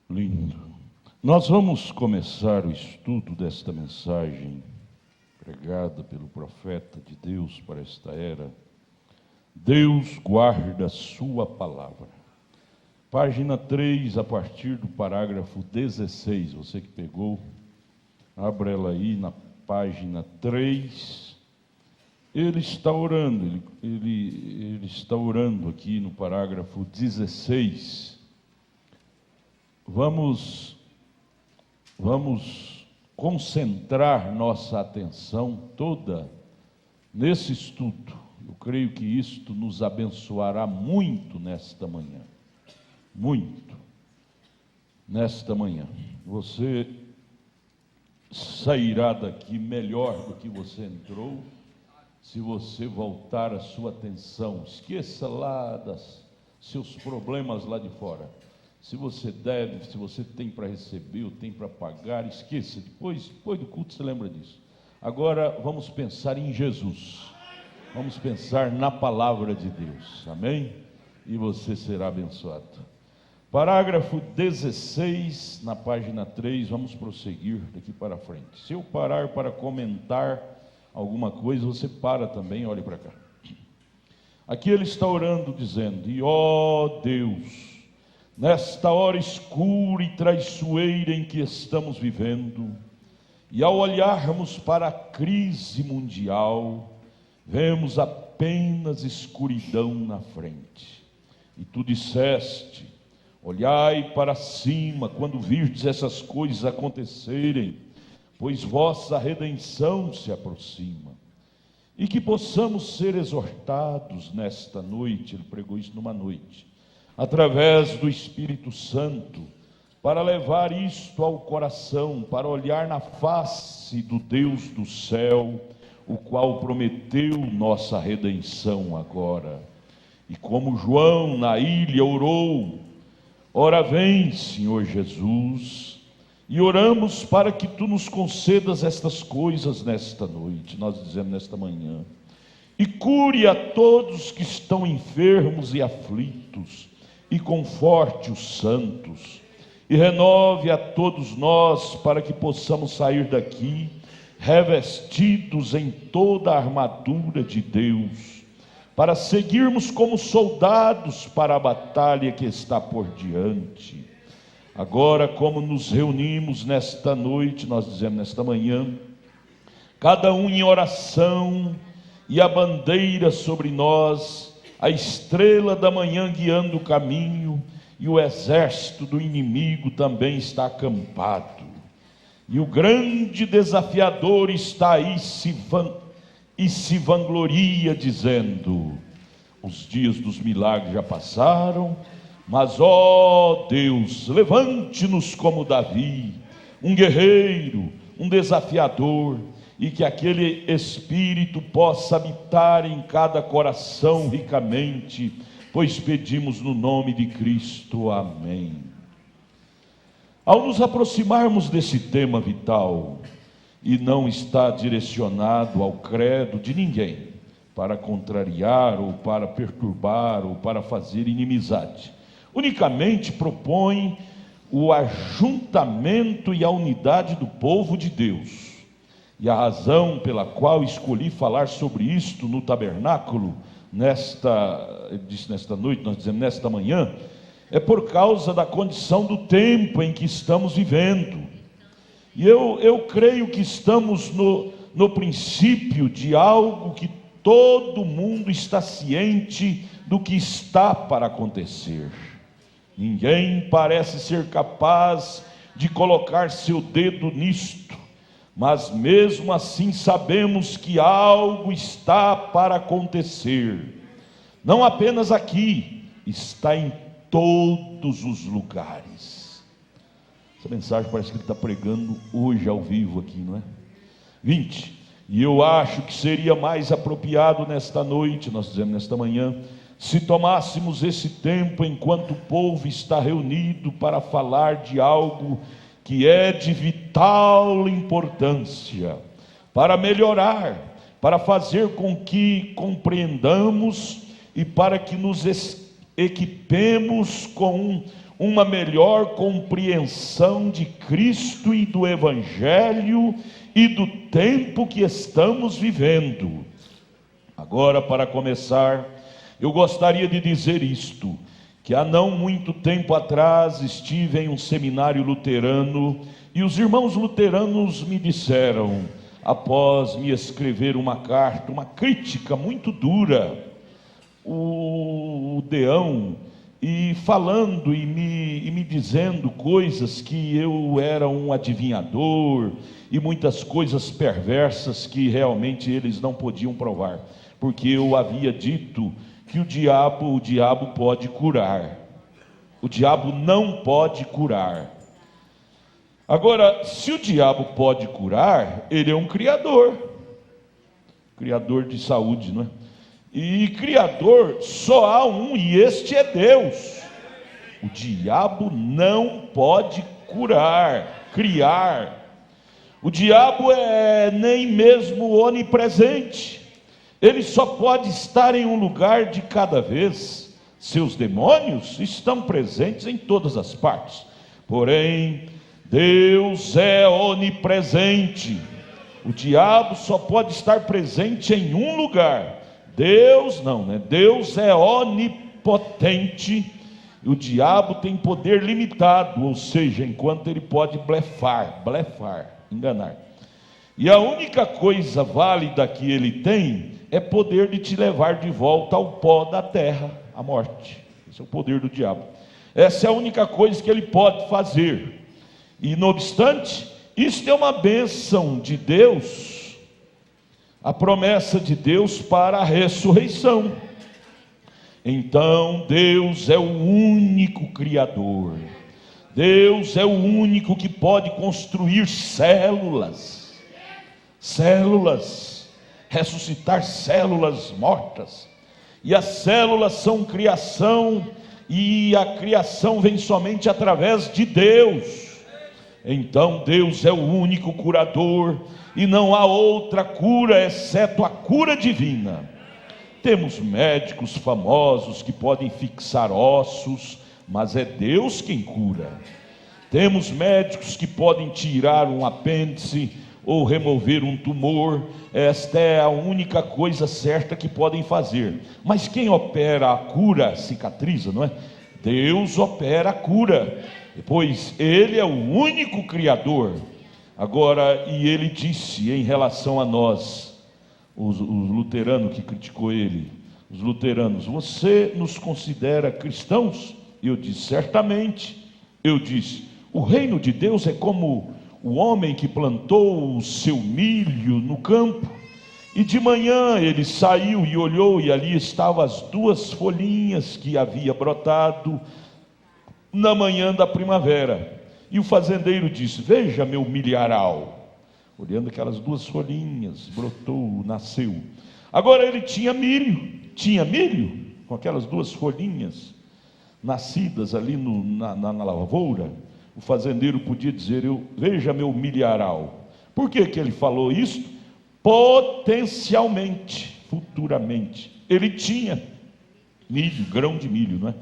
Lindo. Nós vamos começar o estudo desta mensagem pregada pelo profeta de Deus para esta era. Deus guarda a sua palavra. Página 3, a partir do parágrafo 16. Você que pegou, abra ela aí na página 3. Ele está orando, ele está orando aqui no parágrafo 16. Vamos concentrar nossa atenção toda nesse estudo. Eu creio que isto nos abençoará muito nesta manhã. Muito. Nesta manhã. Você sairá daqui melhor do que você entrou, se você voltar a sua atenção. Esqueça lá seus problemas lá de fora. Se você deve, se você tem para receber ou tem para pagar, esqueça. Depois do culto você lembra disso. Agora vamos pensar em Jesus. Vamos pensar na palavra de Deus. Amém? E você será abençoado. Parágrafo 16, na página 3, vamos prosseguir daqui para frente. Se eu parar para comentar alguma coisa, você para também, olhe para cá. Aqui ele está orando, dizendo: e ó Deus, nesta hora escura e traiçoeira em que estamos vivendo, e ao olharmos para a crise mundial, vemos apenas escuridão na frente. E tu disseste: olhai para cima quando virdes essas coisas acontecerem, pois vossa redenção se aproxima. E que possamos ser exortados nesta noite, ele pregou isso numa noite, através do Espírito Santo, para levar isto ao coração, para olhar na face do Deus do céu, o qual prometeu nossa redenção agora. E como João na ilha orou: ora vem, Senhor Jesus, e oramos para que tu nos concedas estas coisas nesta noite, nós dizemos nesta manhã, e cure a todos que estão enfermos e aflitos, e conforte os santos, e renove a todos nós, para que possamos sair daqui revestidos em toda a armadura de Deus, para seguirmos como soldados para a batalha que está por diante. Agora, como nos reunimos nesta noite, nós dizemos nesta manhã, cada um em oração, e a bandeira sobre nós, a estrela da manhã guiando o caminho, e o exército do inimigo também está acampado, e o grande desafiador está aí e se vangloria, dizendo: os dias dos milagres já passaram, mas ó Deus, levante-nos como Davi, um guerreiro, um desafiador, e que aquele Espírito possa habitar em cada coração ricamente, pois pedimos no nome de Cristo, amém. Ao nos aproximarmos desse tema vital, e não está direcionado ao credo de ninguém, para contrariar, ou para perturbar, ou para fazer inimizade, unicamente propõe o ajuntamento e a unidade do povo de Deus. E a razão pela qual escolhi falar sobre isto no tabernáculo, nesta noite, nós dizemos nesta manhã, é por causa da condição do tempo em que estamos vivendo. E eu creio que estamos no princípio de algo que todo mundo está ciente do que está para acontecer. Ninguém parece ser capaz de colocar seu dedo nisto, mas mesmo assim sabemos que algo está para acontecer, não apenas aqui, está em todos os lugares. Essa mensagem parece que ele está pregando hoje ao vivo aqui, não é? 20, e eu acho que seria mais apropriado nesta noite, nós dizemos nesta manhã, se tomássemos esse tempo enquanto o povo está reunido para falar de algo que é de vital importância, para melhorar, para fazer com que compreendamos e para que nos equipemos com uma melhor compreensão de Cristo e do Evangelho e do tempo que estamos vivendo. Agora, para começar, eu gostaria de dizer isto, que há não muito tempo atrás estive em um seminário luterano e os irmãos luteranos me disseram, após me escrever uma carta, uma crítica muito dura, o Deão, e falando e me dizendo coisas que eu era um adivinhador e muitas coisas perversas que realmente eles não podiam provar, porque eu havia dito que o diabo pode curar. O diabo não pode curar. Agora, se o diabo pode curar, ele é um criador de saúde, não é? E criador só há um, e este é Deus. O diabo não pode criar. O diabo é nem mesmo onipresente. Ele só pode estar em um lugar de cada vez. Seus demônios estão presentes em todas as partes. Porém, Deus é onipresente. O diabo só pode estar presente em um lugar. Deus não, né? Deus é onipotente. O diabo tem poder limitado, ou seja, enquanto ele pode blefar, enganar. E a única coisa válida que ele tem é poder de te levar de volta ao pó da terra, a morte. Esse é o poder do diabo. Essa é a única coisa que ele pode fazer. E não obstante, isto é uma bênção de Deus, a promessa de Deus para a ressurreição. Então Deus é o único Criador. Deus é o único que pode construir células, ressuscitar células mortas. E as células são criação, e a criação vem somente através de Deus. Então Deus é o único curador, e não há outra cura exceto a cura divina. Temos médicos famosos que podem fixar ossos, mas é Deus quem cura. Temos médicos que podem tirar um apêndice ou remover um tumor. Esta é a única coisa certa que podem fazer. Mas quem opera a cura cicatriza, não é? Deus opera a cura, pois Ele é o único Criador. Agora, e Ele disse em relação a nós, os luteranos que criticou Ele, os luteranos: você nos considera cristãos? Eu disse: certamente. Eu disse: o reino de Deus é como o homem que plantou o seu milho no campo, e de manhã ele saiu e olhou, e ali estavam as duas folhinhas que havia brotado na manhã da primavera. E o fazendeiro disse: veja meu milharal. Olhando aquelas duas folhinhas, brotou, nasceu. Agora ele tinha milho com aquelas duas folhinhas nascidas ali na lavoura. O fazendeiro podia dizer: veja meu milharal. Por que ele falou isso? Potencialmente, futuramente, ele tinha milho, grão de milho, não é?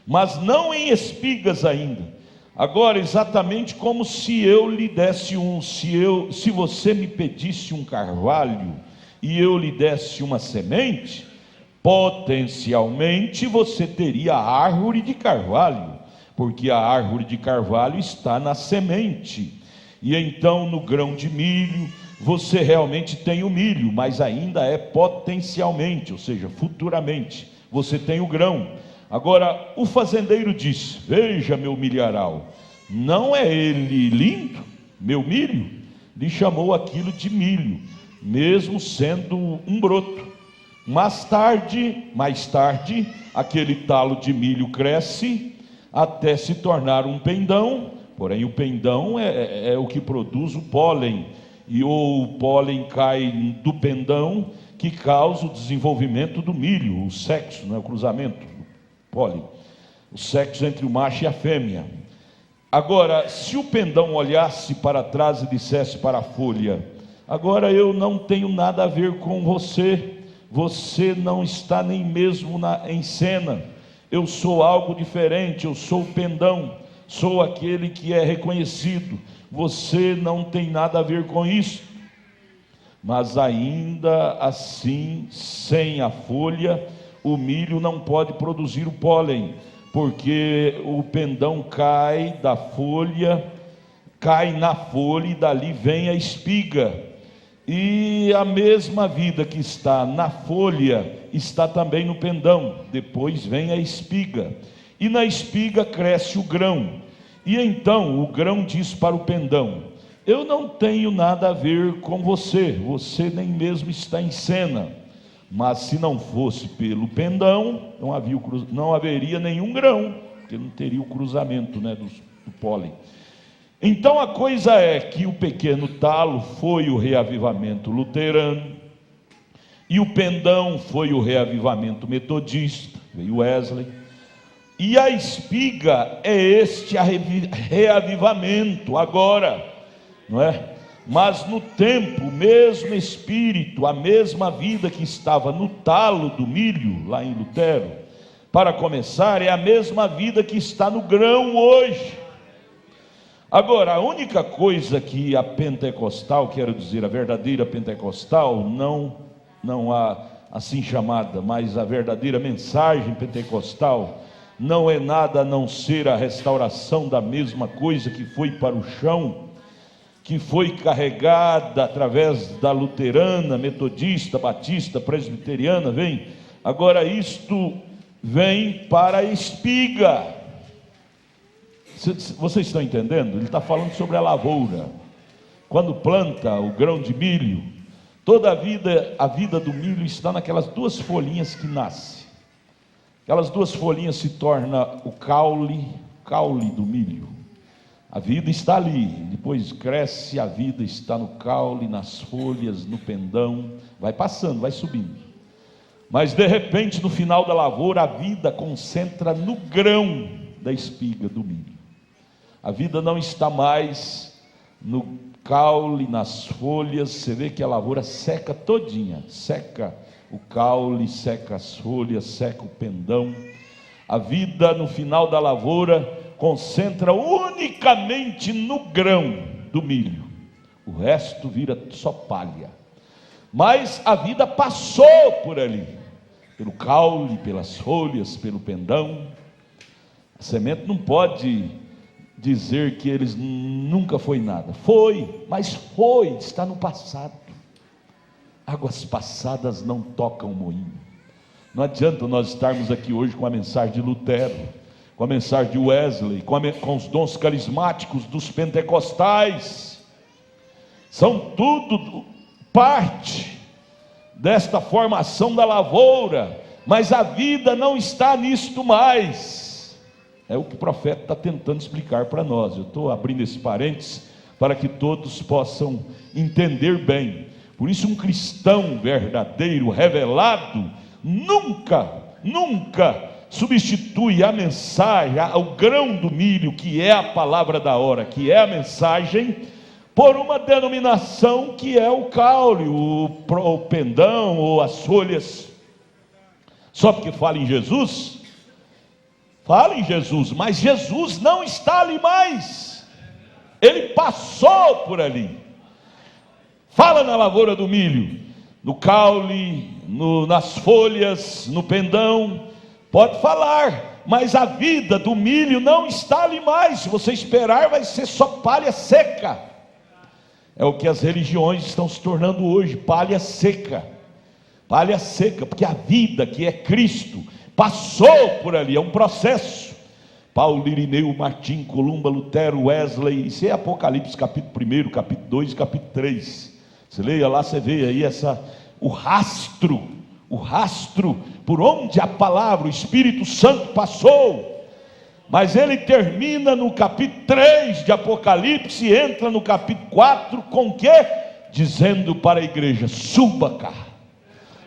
Mas não em espigas ainda. Agora, exatamente como se eu lhe desse se você me pedisse um carvalho e eu lhe desse uma semente, potencialmente você teria a árvore de carvalho, porque a árvore de carvalho está na semente. E então no grão de milho você realmente tem o milho, mas ainda é potencialmente, ou seja, futuramente, você tem o grão. Agora o fazendeiro disse: veja meu milharal, não é ele lindo, meu milho? Lhe chamou aquilo de milho, mesmo sendo um broto. Mais tarde, aquele talo de milho cresce até se tornar um pendão. Porém o pendão é o que produz o pólen, e o pólen cai do pendão, que causa o desenvolvimento do milho, o sexo, o cruzamento. Pólen, o sexo entre o macho e a fêmea. Agora, se o pendão olhasse para trás e dissesse para a folha: agora eu não tenho nada a ver com você, você não está nem mesmo em cena, eu sou algo diferente, eu sou o pendão, sou aquele que é reconhecido. Você não tem nada a ver com isso. Mas ainda assim, sem a folha, o milho não pode produzir o pólen, porque o pendão cai da folha, cai na folha e dali vem a espiga. E a mesma vida que está na folha está também no pendão. Depois vem a espiga, e na espiga cresce o grão. E então o grão diz para o pendão: eu não tenho nada a ver com você, você nem mesmo está em cena. Mas se não fosse pelo pendão, não haveria nenhum grão, porque não teria o cruzamento, do pólen. Então a coisa é que o pequeno talo foi o reavivamento luterano, e o pendão foi o reavivamento metodista, veio Wesley, e a espiga é este reavivamento agora, não é? Mas no tempo, o mesmo espírito, a mesma vida que estava no talo do milho, lá em Lutero, para começar, é a mesma vida que está no grão hoje. Agora, a única coisa que a pentecostal, quero dizer, a verdadeira pentecostal, não a assim chamada, mas a verdadeira mensagem pentecostal, não é nada a não ser a restauração da mesma coisa que foi para o chão, que foi carregada através da luterana, metodista, batista, presbiteriana, vem. Agora isto vem para a espiga. Vocês estão entendendo? Ele está falando sobre a lavoura. Quando planta o grão de milho, toda a vida do milho está naquelas duas folhinhas que nascem. Aquelas duas folhinhas se tornam o caule do milho. A vida está ali, depois cresce, a vida está no caule, nas folhas, no pendão, vai passando, vai subindo. Mas de repente, no final da lavoura, a vida concentra no grão da espiga do milho. A vida não está mais no caule, nas folhas. Você vê que a lavoura seca todinha, seca o caule, seca as folhas, seca o pendão. A vida no final da lavoura concentra unicamente no grão do milho, o resto vira só palha. Mas a vida passou por ali, pelo caule, pelas folhas, pelo pendão. A semente não pode dizer que eles nunca foi nada. Foi, mas foi, está no passado. Águas passadas não tocam o moinho. Não adianta nós estarmos aqui hoje com a mensagem de Lutero, com a mensagem de Wesley, com os dons carismáticos dos pentecostais. São tudo parte desta formação da lavoura, mas a vida não está nisto mais. É o que o profeta está tentando explicar para nós. Eu estou abrindo esse parênteses para que todos possam entender bem. Por isso, um cristão verdadeiro, revelado, nunca substitui a mensagem, o grão do milho, que é a palavra da hora, que é a mensagem, por uma denominação que é o caule, o pendão ou as folhas. Só porque fala em Jesus, mas Jesus não está ali mais, ele passou por ali. Fala na lavoura do milho, no caule, nas folhas, no pendão, pode falar, mas a vida do milho não está ali mais. Se você esperar, vai ser só palha seca. É o que as religiões estão se tornando hoje, palha seca, porque a vida que é Cristo passou por ali, é um processo. Paulo, Irineu, Martim, Columba, Lutero, Wesley, isso é Apocalipse capítulo 1, capítulo 2, capítulo 3, você leia lá, você vê aí o rastro por onde a palavra, o Espírito Santo passou. Mas ele termina no capítulo 3 de Apocalipse e entra no capítulo 4 com o quê? Dizendo para a igreja: suba cá.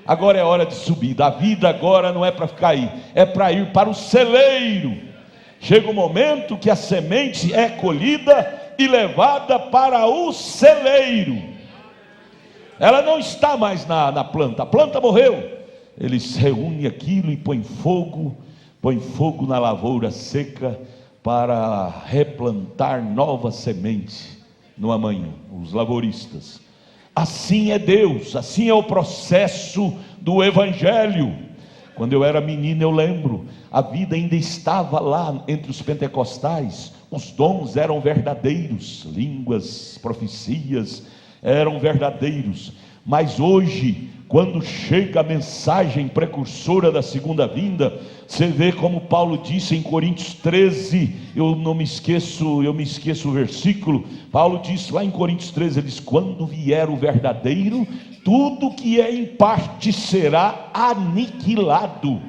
Agora é hora de subir. A vida agora não é para ficar aí, é para ir para o celeiro. Chega o momento que a semente é colhida e levada para o celeiro. Ela não está mais na planta, a planta morreu. Eles reúnem aquilo e põem fogo, põe fogo na lavoura seca para replantar nova semente no amanhã, os lavouristas. Assim é Deus, assim é o processo do Evangelho. Quando eu era menino, eu lembro, a vida ainda estava lá entre os pentecostais, os dons eram verdadeiros, línguas, profecias eram verdadeiros, mas hoje, quando chega a mensagem precursora da segunda vinda, você vê como Paulo disse em Coríntios 13, eu me esqueço o versículo. Paulo disse lá em Coríntios 13, ele diz: quando vier o verdadeiro, tudo que é em parte será aniquilado.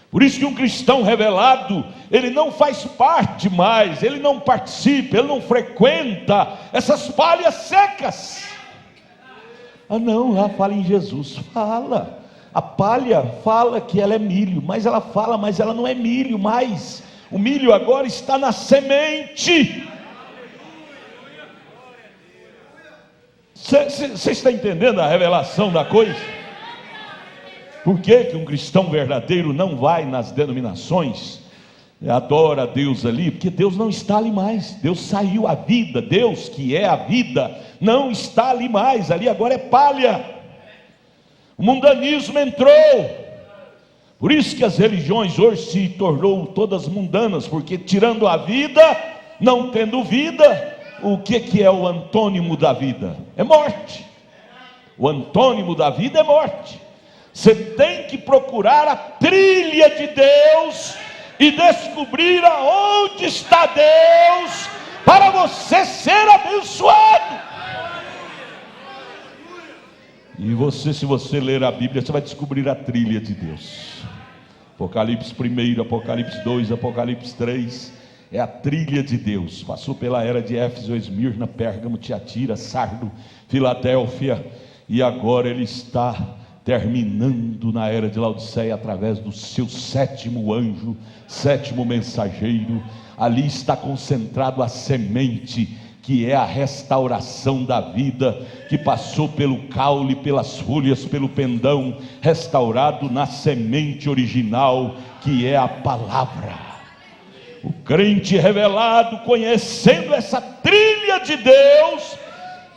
Por isso que um cristão revelado, ele não faz parte mais, ele não participa, ele não frequenta essas palhas secas. Ah não, ela fala em Jesus, fala. A palha fala que ela é milho, mas ela fala, mas ela não é milho mais. O milho agora está na semente. Você está entendendo a revelação da coisa? Por que um cristão verdadeiro não vai nas denominações, adora a Deus ali? Porque Deus não está ali mais. Deus saiu, a vida, Deus que é a vida, não está ali mais. Ali agora é palha. O mundanismo entrou. Por isso que as religiões hoje se tornou todas mundanas, porque tirando a vida, não tendo vida, o que é o antônimo da vida? É morte. O antônimo da vida é morte. Você tem que procurar a trilha de Deus e descobrir aonde está Deus, para você ser abençoado. E você, se você ler a Bíblia, você vai descobrir a trilha de Deus. Apocalipse 1, Apocalipse 2, Apocalipse 3, é a trilha de Deus. Passou pela era de Éfeso, Esmirna, Pérgamo, Tiatira, Sardo, Filadélfia, e agora ele está terminando na era de Laodiceia, através do seu sétimo anjo, sétimo mensageiro. Ali está concentrado a semente, que é a restauração da vida, que passou pelo caule, pelas folhas, pelo pendão, restaurado na semente original, que é a palavra. O crente revelado, conhecendo essa trilha de Deus,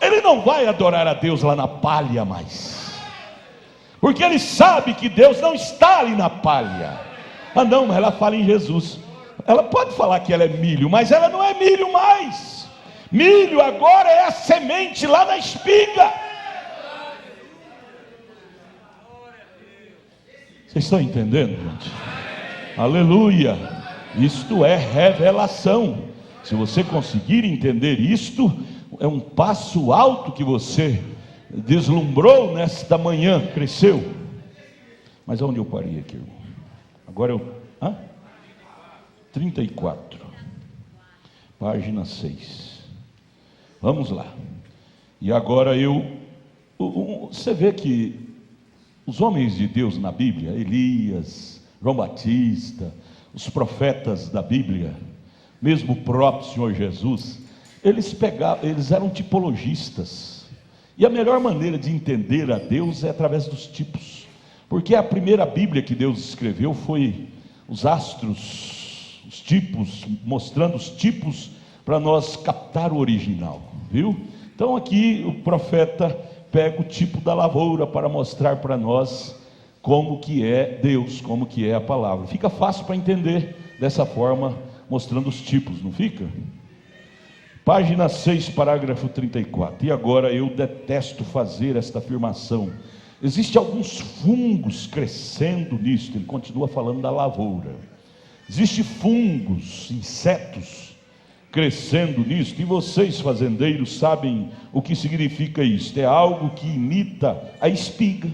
ele não vai adorar a Deus lá na palha mais, porque ele sabe que Deus não está ali na palha. Ah não, mas ela fala em Jesus. Ela pode falar que ela é milho, mas ela não é milho mais. Milho agora é a semente lá na espiga. Vocês estão entendendo, gente? Aleluia. Isto é revelação. Se você conseguir entender isto, é um passo alto que você deslumbrou nesta manhã, cresceu. Mas aonde eu parei aqui, irmão? Agora eu... 34, página 6. Vamos lá. E agora você vê que os homens de Deus na Bíblia, Elias, João Batista, os profetas da Bíblia, mesmo o próprio Senhor Jesus, eles eram tipologistas. E a melhor maneira de entender a Deus é através dos tipos, porque a primeira Bíblia que Deus escreveu foi os astros, os tipos, mostrando os tipos para nós captar o original, viu? Então aqui o profeta pega o tipo da lavoura para mostrar para nós como que é Deus, como que é a palavra. Fica fácil para entender dessa forma, mostrando os tipos, não fica? Página 6, parágrafo 34. E agora eu detesto fazer esta afirmação. Existem alguns fungos crescendo nisto. Ele continua falando da lavoura. Existem fungos, insetos crescendo nisto. E vocês, fazendeiros, sabem o que significa isto. É algo que imita a espiga.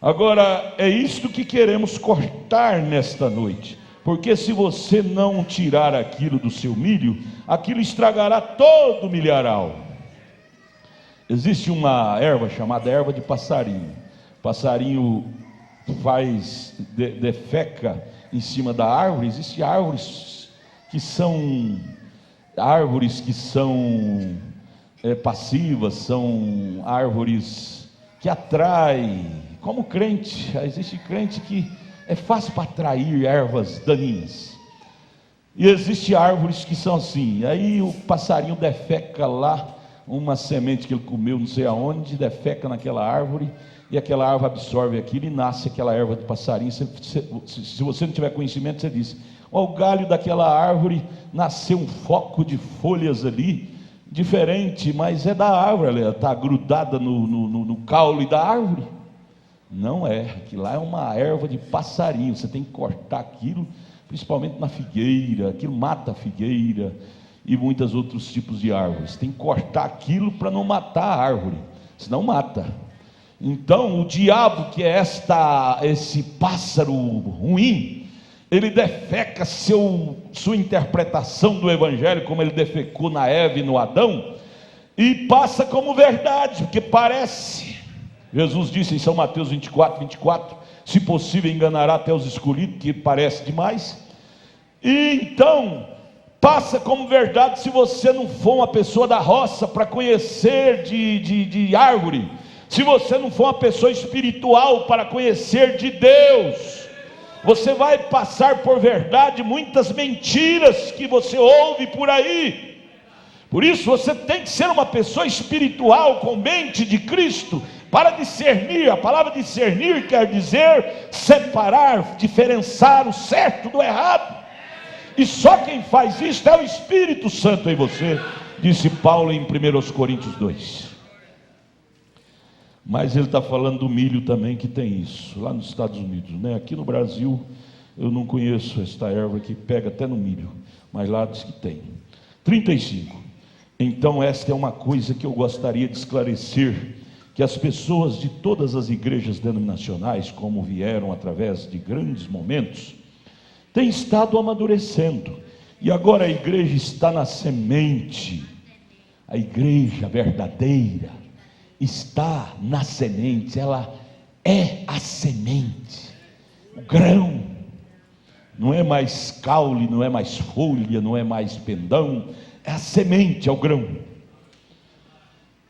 Agora, é isto que queremos cortar nesta noite. Porque se você não tirar aquilo do seu milho, aquilo estragará todo o milharal. Existe uma erva chamada erva de passarinho. Passarinho defeca em cima da árvore. Existem árvores que são passivas, são árvores que atraem, como crente. Existe crente que é fácil para atrair ervas daninhas. E existem árvores que são assim, aí o passarinho defeca lá, uma semente que ele comeu não sei aonde, defeca naquela árvore, e aquela árvore absorve aquilo e nasce aquela erva do passarinho. Se você não tiver conhecimento, você diz: ó, o galho daquela árvore nasceu um foco de folhas ali, diferente, mas é da árvore, ela está grudada no caule da árvore. Não é, aquilo lá é uma erva de passarinho, você tem que cortar aquilo, principalmente na figueira, aquilo mata a figueira e muitos outros tipos de árvores. Tem que cortar aquilo para não matar a árvore, senão mata. Então o diabo, que é esse pássaro ruim, ele defeca sua interpretação do evangelho, como ele defecou na Eva e no Adão, e passa como verdade, porque parece. Jesus disse em São Mateus 24, se possível enganará até os escolhidos, que parece demais. E então passa como verdade, se você não for uma pessoa da roça para conhecer de árvore, se você não for uma pessoa espiritual para conhecer de Deus, você vai passar por verdade muitas mentiras que você ouve por aí. Por isso você tem que ser uma pessoa espiritual, com mente de Cristo, para discernir. A palavra discernir quer dizer separar, diferenciar o certo do errado. E só quem faz isso é o Espírito Santo em você, disse Paulo em 1 Coríntios 2. Mas ele está falando do milho também, que tem isso, lá nos Estados Unidos, né? Aqui no Brasil eu não conheço esta erva que pega até no milho, mas lá diz que tem. 35. Então esta é uma coisa que eu gostaria de esclarecer, que as pessoas de todas as igrejas denominacionais, como vieram através de grandes momentos, têm estado amadurecendo, e agora a igreja está na semente. A igreja verdadeira está na semente, ela é a semente, o grão, não é mais caule, não é mais folha, não é mais pendão, é a semente, é o grão.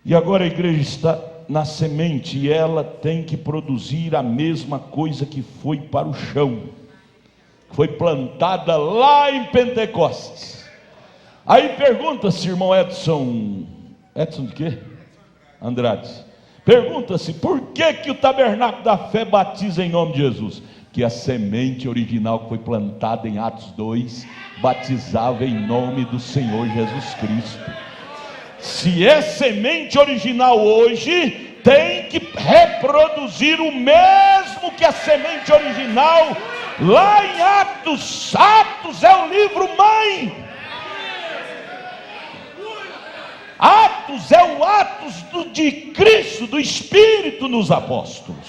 E agora a igreja está na semente, e ela tem que produzir a mesma coisa que foi para o chão, foi plantada lá em Pentecostes. Aí pergunta-se, irmão Edson de quê? Andrade, pergunta-se, por que o tabernáculo da fé batiza em nome de Jesus? Que a semente original que foi plantada em Atos 2, batizava em nome do Senhor Jesus Cristo. Se é semente original hoje, tem que reproduzir o mesmo que a semente original lá em Atos. Atos é o livro mãe. Atos é o Atos de Cristo, do Espírito nos apóstolos.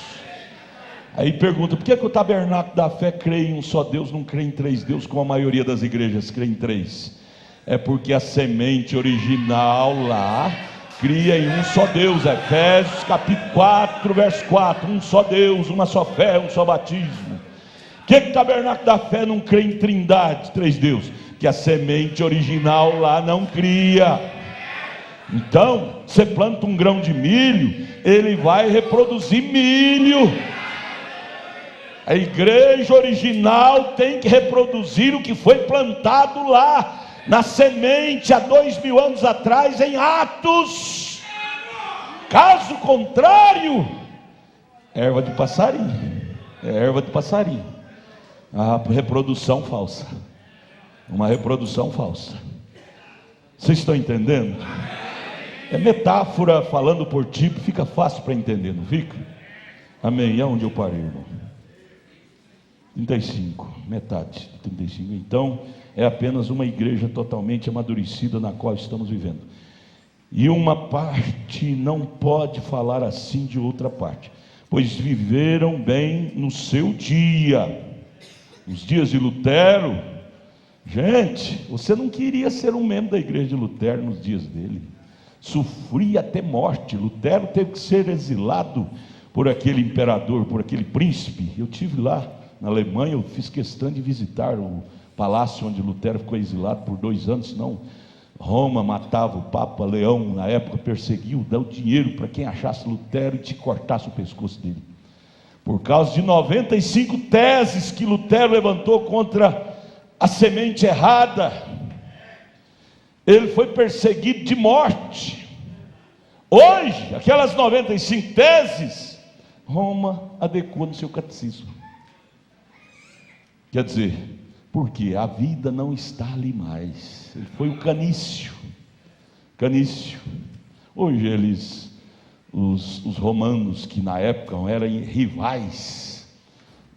Aí pergunta, por que o tabernáculo da fé crê em um só Deus, não crê em três deuses, como a maioria das igrejas crê em três? É porque a semente original lá cria em um só Deus. Efésios capítulo 4, verso 4, um só Deus, uma só fé, um só batismo. Por que o tabernáculo da fé não crê em trindade, três deuses? Que a semente original lá não cria. Então, você planta um grão de milho, ele vai reproduzir milho. A igreja original tem que reproduzir o que foi plantado lá, na semente, há 2000 anos atrás, em Atos. Caso contrário, erva de passarinho, erva de passarinho. A reprodução falsa, uma reprodução falsa. Vocês estão entendendo? É metáfora falando por tipo, fica fácil para entender, não fica? Amém, é onde eu parei, irmão. 35, metade de 35. Então é apenas uma igreja totalmente amadurecida na qual estamos vivendo, e uma parte não pode falar assim de outra parte, pois viveram bem no seu dia. Nos dias de Lutero, gente, você não queria ser um membro da igreja de Lutero nos dias dele, sofria até morte. Lutero teve que ser exilado por aquele imperador, por aquele príncipe. Eu tive lá na Alemanha, eu fiz questão de visitar o palácio onde Lutero ficou exilado por 2 anos, senão Roma matava o Papa Leão, na época perseguiu, deu dinheiro para quem achasse Lutero e te cortasse o pescoço dele. Por causa de 95 teses que Lutero levantou contra a semente errada, ele foi perseguido de morte. Hoje, aquelas 95 teses, Roma adequou no seu catecismo. Quer dizer, porque a vida não está ali mais. Ele foi o canício. Hoje os romanos, que na época eram rivais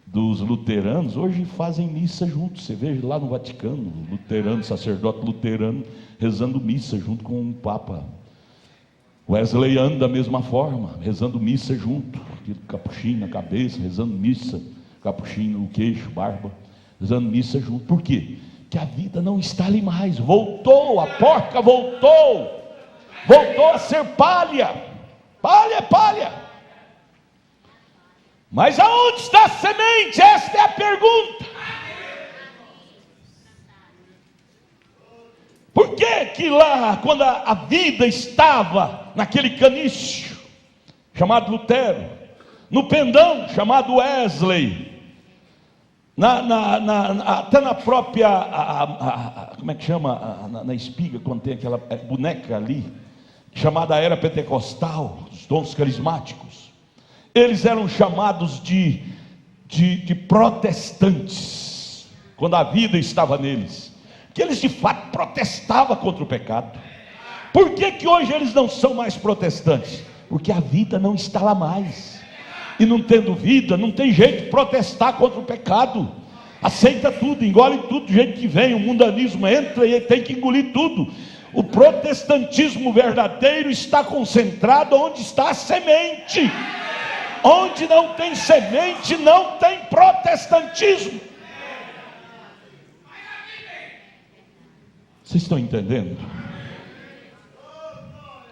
dos luteranos, hoje fazem missa juntos. Você vê lá no Vaticano, luterano, sacerdote luterano, rezando missa junto com o Papa. Wesleyano da mesma forma, rezando missa junto, aquele capuchinho na cabeça, rezando missa, capuchinho no queixo, barba, rezando missa junto. Por quê? Que a vida não está ali mais. Voltou, a porca voltou a ser palha. Palha. Mas aonde está a semente? Esta é a pergunta. Por que lá, quando a vida estava naquele canício chamado Lutero, no pendão chamado Wesley, até na própria, como é que chama, na espiga, quando tem aquela boneca ali, chamada era pentecostal, os dons carismáticos, eles eram chamados de protestantes, quando a vida estava neles, que eles de fato protestavam contra o pecado. Por que hoje eles não são mais protestantes? Porque a vida não está lá mais, e não tendo vida, não tem jeito de protestar contra o pecado. Aceita tudo, engole tudo do jeito que vem, o mundanismo entra e tem que engolir tudo. O protestantismo verdadeiro está concentrado onde está a semente. Onde não tem semente, não tem protestantismo. Vocês estão entendendo?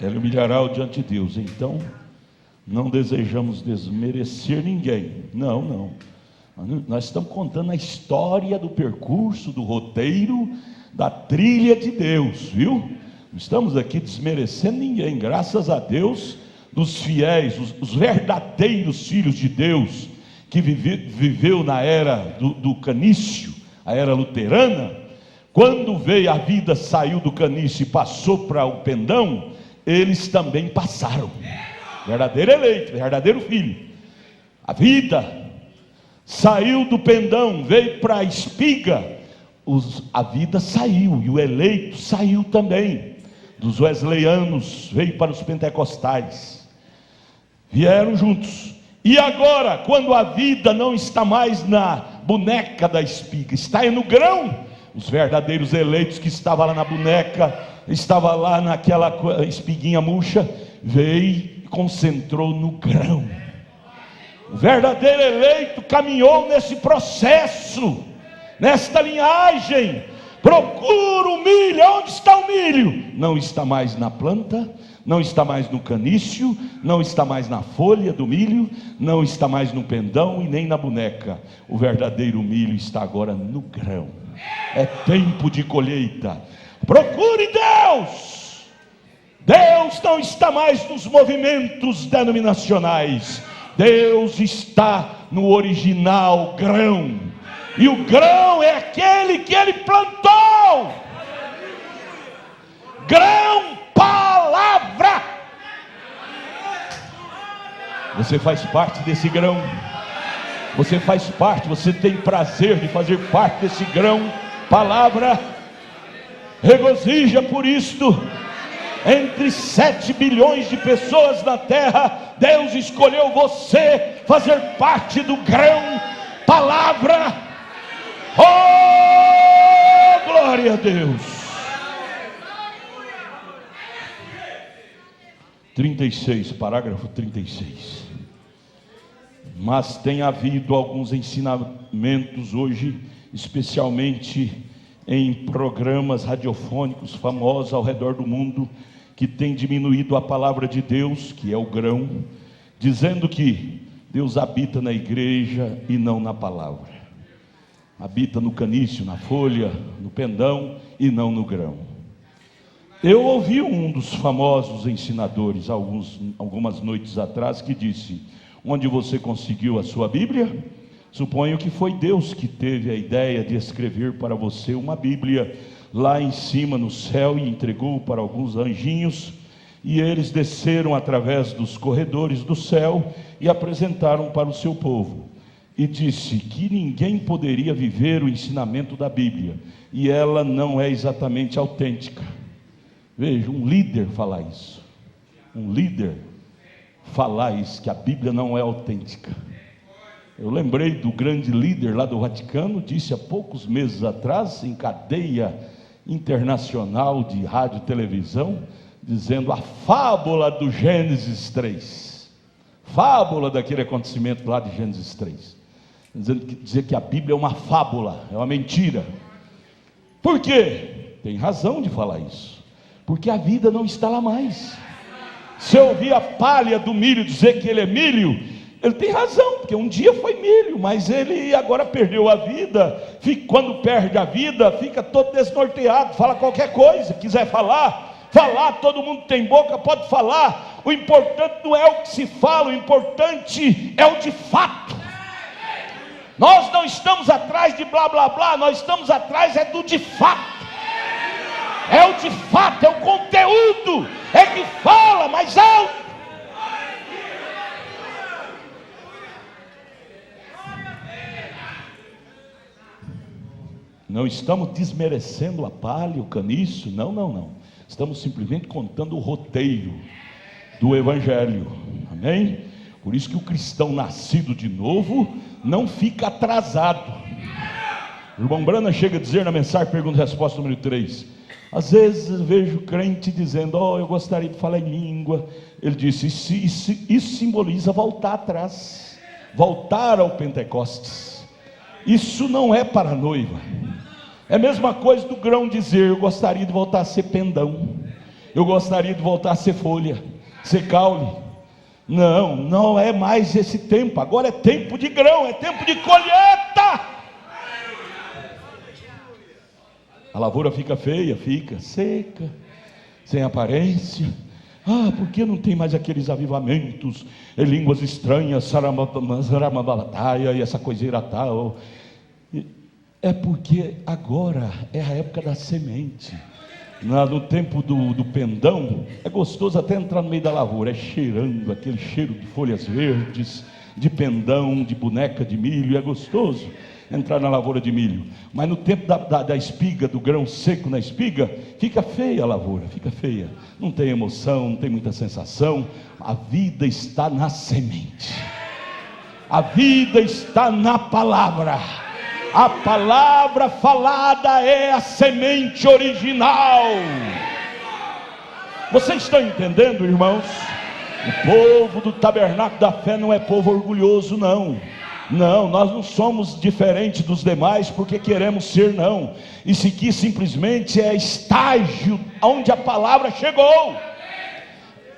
Ela humilhará diante de Deus. Então, não desejamos desmerecer ninguém. Não. Nós estamos contando a história do percurso, do roteiro, da trilha de Deus, viu? Não estamos aqui desmerecendo ninguém. Graças a Deus, dos fiéis, os verdadeiros filhos de Deus, que viveu na era do canício, a era luterana. Quando veio a vida, saiu do canício e passou para o pendão, eles também passaram. Verdadeiro eleito, verdadeiro filho. A vida saiu do pendão, veio para a espiga, a vida saiu, e o eleito saiu também. Dos wesleyanos veio para os pentecostais, vieram juntos. E agora, quando a vida não está mais na boneca da espiga, está no grão, os verdadeiros eleitos que estavam lá na boneca, estava lá naquela espiguinha murcha, veio e concentrou no grão. O verdadeiro eleito caminhou nesse processo, nesta linhagem. Procura o milho. Onde está o milho? Não está mais na planta, não está mais no canício, não está mais na folha do milho, não está mais no pendão e nem na boneca. O verdadeiro milho está agora no grão. É tempo de colheita. Procure Deus. Deus não está mais nos movimentos denominacionais. Deus está no original grão. E o grão é aquele que ele plantou. Grão, palavra. Você faz parte desse grão. Você faz parte, você tem prazer de fazer parte desse grão, palavra. Regozija por isto. Entre 7 bilhões de pessoas na terra, Deus escolheu você fazer parte do grão, palavra. Oh, glória a Deus. 36, parágrafo 36. Mas tem havido alguns ensinamentos hoje, especialmente em programas radiofônicos famosos ao redor do mundo, que tem diminuído a palavra de Deus, que é o grão, dizendo que Deus habita na igreja e não na palavra. Habita no canício, na folha, no pendão e não no grão. Eu ouvi um dos famosos ensinadores algumas noites atrás que disse: Onde você conseguiu a sua Bíblia? Suponho que foi Deus que teve a ideia de escrever para você uma Bíblia lá em cima no céu e entregou para alguns anjinhos, e eles desceram através dos corredores do céu e apresentaram para o seu povo, e disse que ninguém poderia viver o ensinamento da Bíblia, e ela não é exatamente autêntica. Veja, um líder falar isso, um líder falar isso, que a Bíblia não é autêntica. Eu lembrei do grande líder lá do Vaticano, disse há poucos meses atrás, em cadeia internacional de rádio e televisão, dizendo a fábula do Gênesis 3, fábula daquele acontecimento lá de Gênesis 3, dizer que a Bíblia é uma fábula, é uma mentira. Por quê? Tem razão de falar isso, porque a vida não está lá mais. Se eu ouvir a palha do milho dizer que ele é milho, ele tem razão, porque um dia foi milho, mas ele agora perdeu a vida. Quando perde a vida, fica todo desnorteado, fala qualquer coisa, quiser falar, todo mundo tem boca, pode falar. O importante não é o que se fala, o importante é o de fato. Nós não estamos atrás de blá blá blá, nós estamos atrás do de fato. É o de fato, é o conteúdo, é que fala mais alto. Não estamos desmerecendo a palha, o caniço, não. Estamos simplesmente contando o roteiro do Evangelho, amém? Por isso que o cristão nascido de novo não fica atrasado. O irmão Brana chega a dizer na mensagem, pergunta e resposta número 3, às vezes eu vejo crente dizendo, eu gostaria de falar em língua. Ele disse, isso simboliza voltar atrás, voltar ao Pentecostes. Isso não é para a noiva. É a mesma coisa do grão dizer, eu gostaria de voltar a ser pendão, eu gostaria de voltar a ser folha, ser caule. Não é mais esse tempo, agora é tempo de grão, é tempo de colheita. A lavoura fica feia, fica seca, sem aparência. Porque não tem mais aqueles avivamentos, línguas estranhas, saramabalaia e essa coiseira tal. É porque agora é a época da semente. No tempo do pendão, é gostoso até entrar no meio da lavoura, é cheirando aquele cheiro de folhas verdes, de pendão, de boneca de milho, é gostoso entrar na lavoura de milho. Mas no tempo da espiga, do grão seco na espiga, fica feia a lavoura, fica feia, não tem emoção, não tem muita sensação. A vida está na semente, a vida está na palavra. A palavra falada é a semente original. Vocês estão entendendo, irmãos? O povo do tabernáculo da fé não é povo orgulhoso, não. Nós não somos diferentes dos demais porque queremos ser, não. Isso aqui simplesmente é estágio onde a palavra chegou.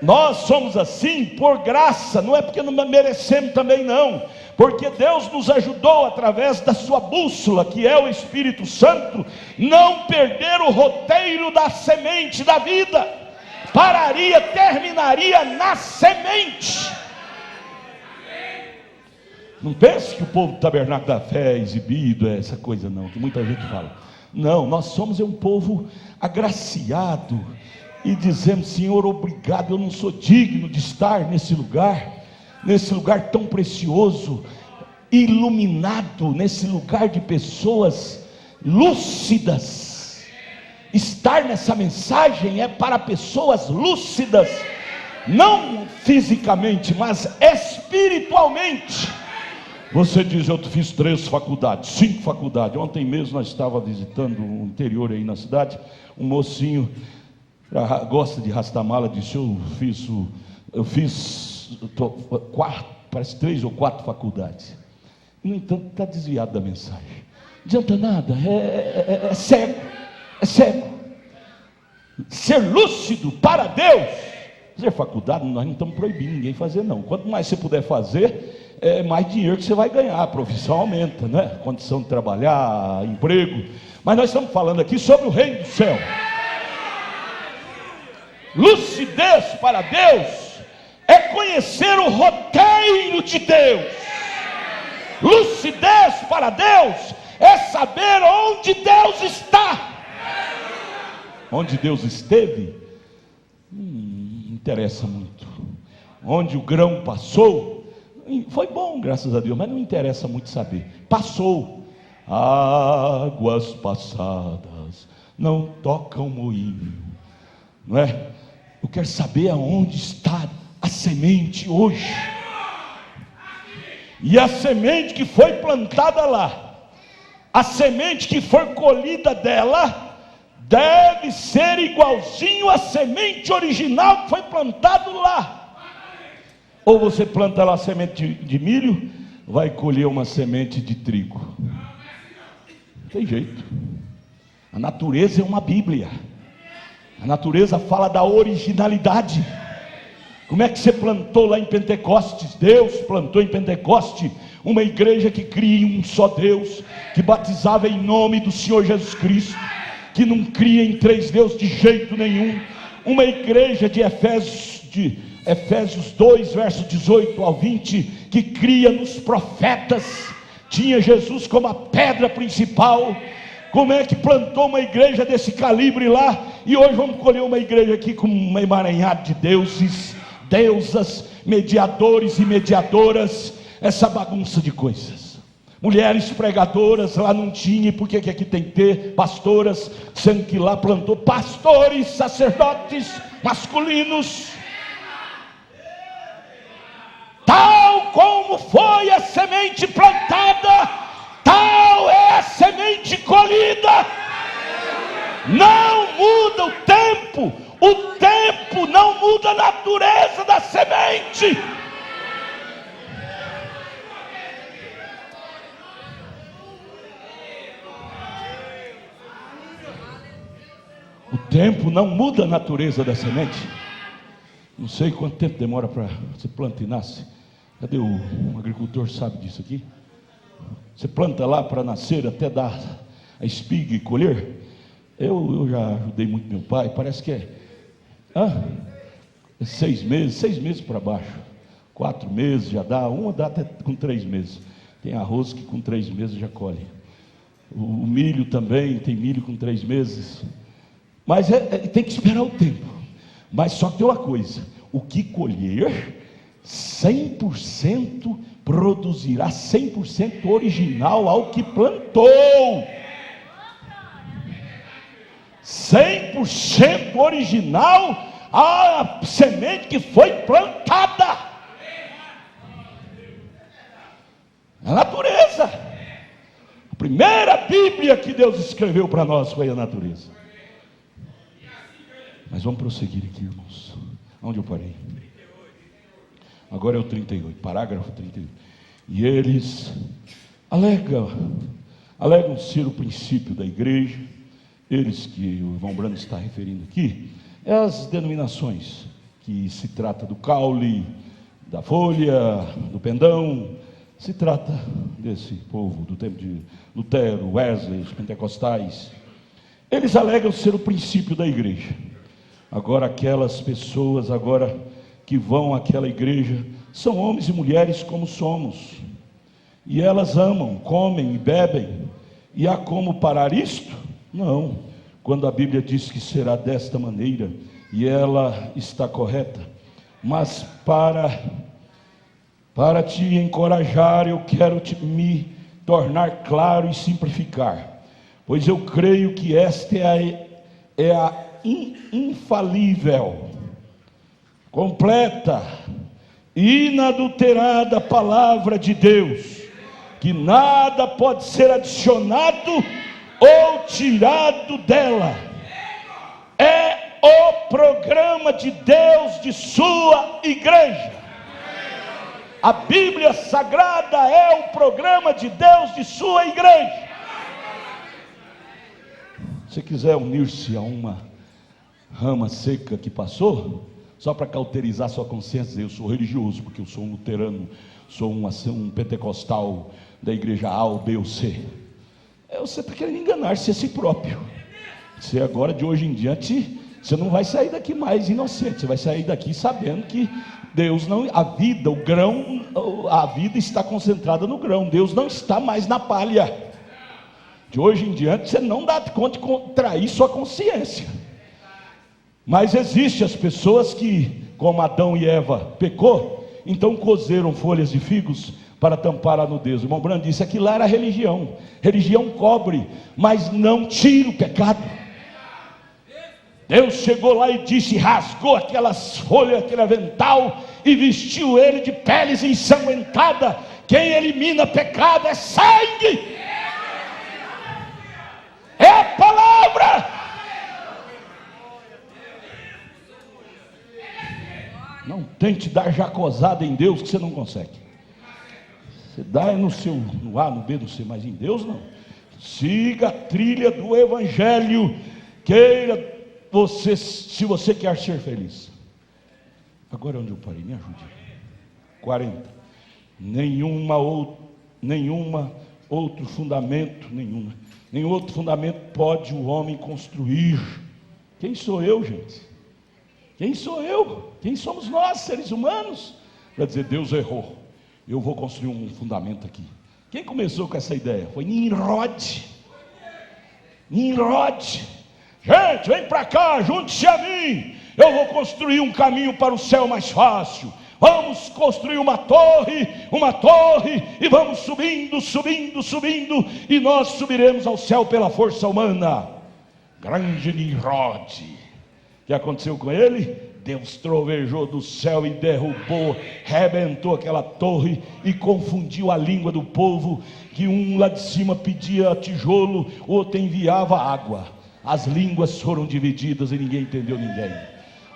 Nós somos assim por graça, não é porque não merecemos também, não. Porque Deus nos ajudou através da sua bússola, que é o Espírito Santo, não perder o roteiro da semente da vida. Terminaria na semente. Não pense que o povo do tabernáculo da fé é exibido, é essa coisa não, que muita gente fala. Não, nós somos um povo agraciado, e dizemos, Senhor, obrigado, eu não sou digno de estar nesse lugar tão precioso, iluminado, nesse lugar de pessoas lúcidas. Estar nessa mensagem é para pessoas lúcidas, não fisicamente, mas espiritualmente. Você diz, eu fiz 3 faculdades, 5 faculdades. Ontem mesmo nós estávamos visitando o interior aí na cidade. Um mocinho gosta de arrastar mala, disse, eu fiz 3 ou 4 faculdades. No entanto, está desviado da mensagem. Não adianta nada, é cego. Ser lúcido para Deus. Fazer faculdade, nós não estamos proibindo ninguém fazer, não. Quanto mais você puder fazer, mais dinheiro que você vai ganhar, a profissão aumenta, né? Condição de trabalhar, emprego. Mas nós estamos falando aqui sobre o reino do céu. Lucidez para Deus é conhecer o roteiro de Deus. Lucidez para Deus é saber onde Deus está. Onde Deus esteve, não interessa muito. Onde o grão passou, foi bom, graças a Deus, mas não interessa muito saber. Passou. Águas passadas não tocam moinho, não é? Eu quero saber aonde está a semente hoje. E a semente que foi plantada lá, a semente que foi colhida dela, deve ser igualzinho à semente original que foi plantado lá. Ou você planta lá a semente de milho, vai colher uma semente de trigo. Não tem jeito. A natureza é uma Bíblia. A natureza fala da originalidade. Como é que você plantou lá em Pentecostes? Deus plantou em Pentecoste uma igreja que cria em um só Deus, que batizava em nome do Senhor Jesus Cristo, que não cria em três deuses de jeito nenhum. Uma igreja de Efésios 2, verso 18 ao 20, que cria nos profetas, tinha Jesus como a pedra principal. Como é que plantou uma igreja desse calibre lá, e hoje vamos colher uma igreja aqui com um emaranhado de deuses, deusas, mediadores e mediadoras, essa bagunça de coisas. Mulheres pregadoras, lá não tinha, e por que aqui tem que ter? Pastoras, sendo que lá plantou pastores, sacerdotes masculinos. Tal como foi a semente plantada, tal é a semente colhida. Não muda o tempo não muda a natureza da semente. O tempo não muda a natureza da semente. Não sei quanto tempo demora para você planta e nasce. Cadê o agricultor, sabe disso aqui? Você planta lá para nascer até dar a espiga e colher. Eu já ajudei muito meu pai, parece que é 6 meses para baixo, 4 meses já dá, uma dá até com 3 meses. Tem arroz que com 3 meses já colhe. O milho também, tem milho com 3 meses. Mas tem que esperar o tempo. Mas só que tem uma coisa: o que colher, 100% produzirá 100% original ao que plantou. 100% original à semente que foi plantada. A natureza. A primeira Bíblia que Deus escreveu para nós foi a natureza. Mas vamos prosseguir aqui, irmãos. Onde eu parei? Agora é o 38, parágrafo 38. E eles alegam ser o princípio da igreja. Eles que o irmão Brando está referindo aqui, é as denominações, que se trata do caule, da folha, do pendão. Se trata desse povo do tempo de Lutero, Wesley, os pentecostais. Eles alegam ser o princípio da igreja. Agora aquelas pessoas que vão àquela igreja são homens e mulheres como somos, e elas amam, comem e bebem. E há como parar isto? Não. Quando a Bíblia diz que será desta maneira, e ela está correta. Mas para te encorajar, eu quero me tornar claro e simplificar, pois eu creio que esta é a infalível, completa, inadulterada palavra de Deus, que nada pode ser adicionado ou tirado dela. É o programa de Deus de sua igreja. A Bíblia Sagrada é o programa de Deus de sua igreja. Se quiser unir-se a uma rama seca que passou, só para cauterizar sua consciência, dizer: eu sou religioso porque eu sou um luterano, sou um pentecostal da igreja A ou B ou C. Você está querendo enganar-se a si próprio. Você agora, de hoje em diante, Você não vai sair daqui mais inocente, você vai sair daqui sabendo que Deus não, a vida, o grão, a vida está concentrada no grão, Deus não está mais na palha. De hoje em diante você não dá conta de contrair sua consciência. Mas existe as pessoas que, como Adão e Eva pecou, então cozeram folhas de figos para tampar a nudez. O irmão Brando disse, aquilo lá era religião. Religião cobre, mas não tira o pecado. Deus chegou lá e disse, rasgou aquelas folhas, aquele avental, e vestiu ele de peles ensanguentada. Quem elimina pecado é sangue, é a palavra. Não tente dar jacosada em Deus, que você não consegue. Você dá no A, no B, no C, mas em Deus não. Siga a trilha do Evangelho. Queira você, se você quer ser feliz. Agora onde eu parei, me ajude. 40. Nenhum outro fundamento pode o homem construir. Quem sou eu, gente? Quem sou eu? Quem somos nós, seres humanos? Para dizer, Deus errou, eu vou construir um fundamento aqui. Quem começou com essa ideia? Foi Nimrod. Gente, vem para cá, junte-se a mim. Eu vou construir um caminho para o céu mais fácil. Vamos construir uma torre, e vamos subindo, e nós subiremos ao céu pela força humana. Grande Nimrod. O que aconteceu com ele? Deus trovejou do céu e derrubou, rebentou aquela torre e confundiu a língua do povo, que um lá de cima pedia tijolo, o outro enviava água. As línguas foram divididas e ninguém entendeu ninguém.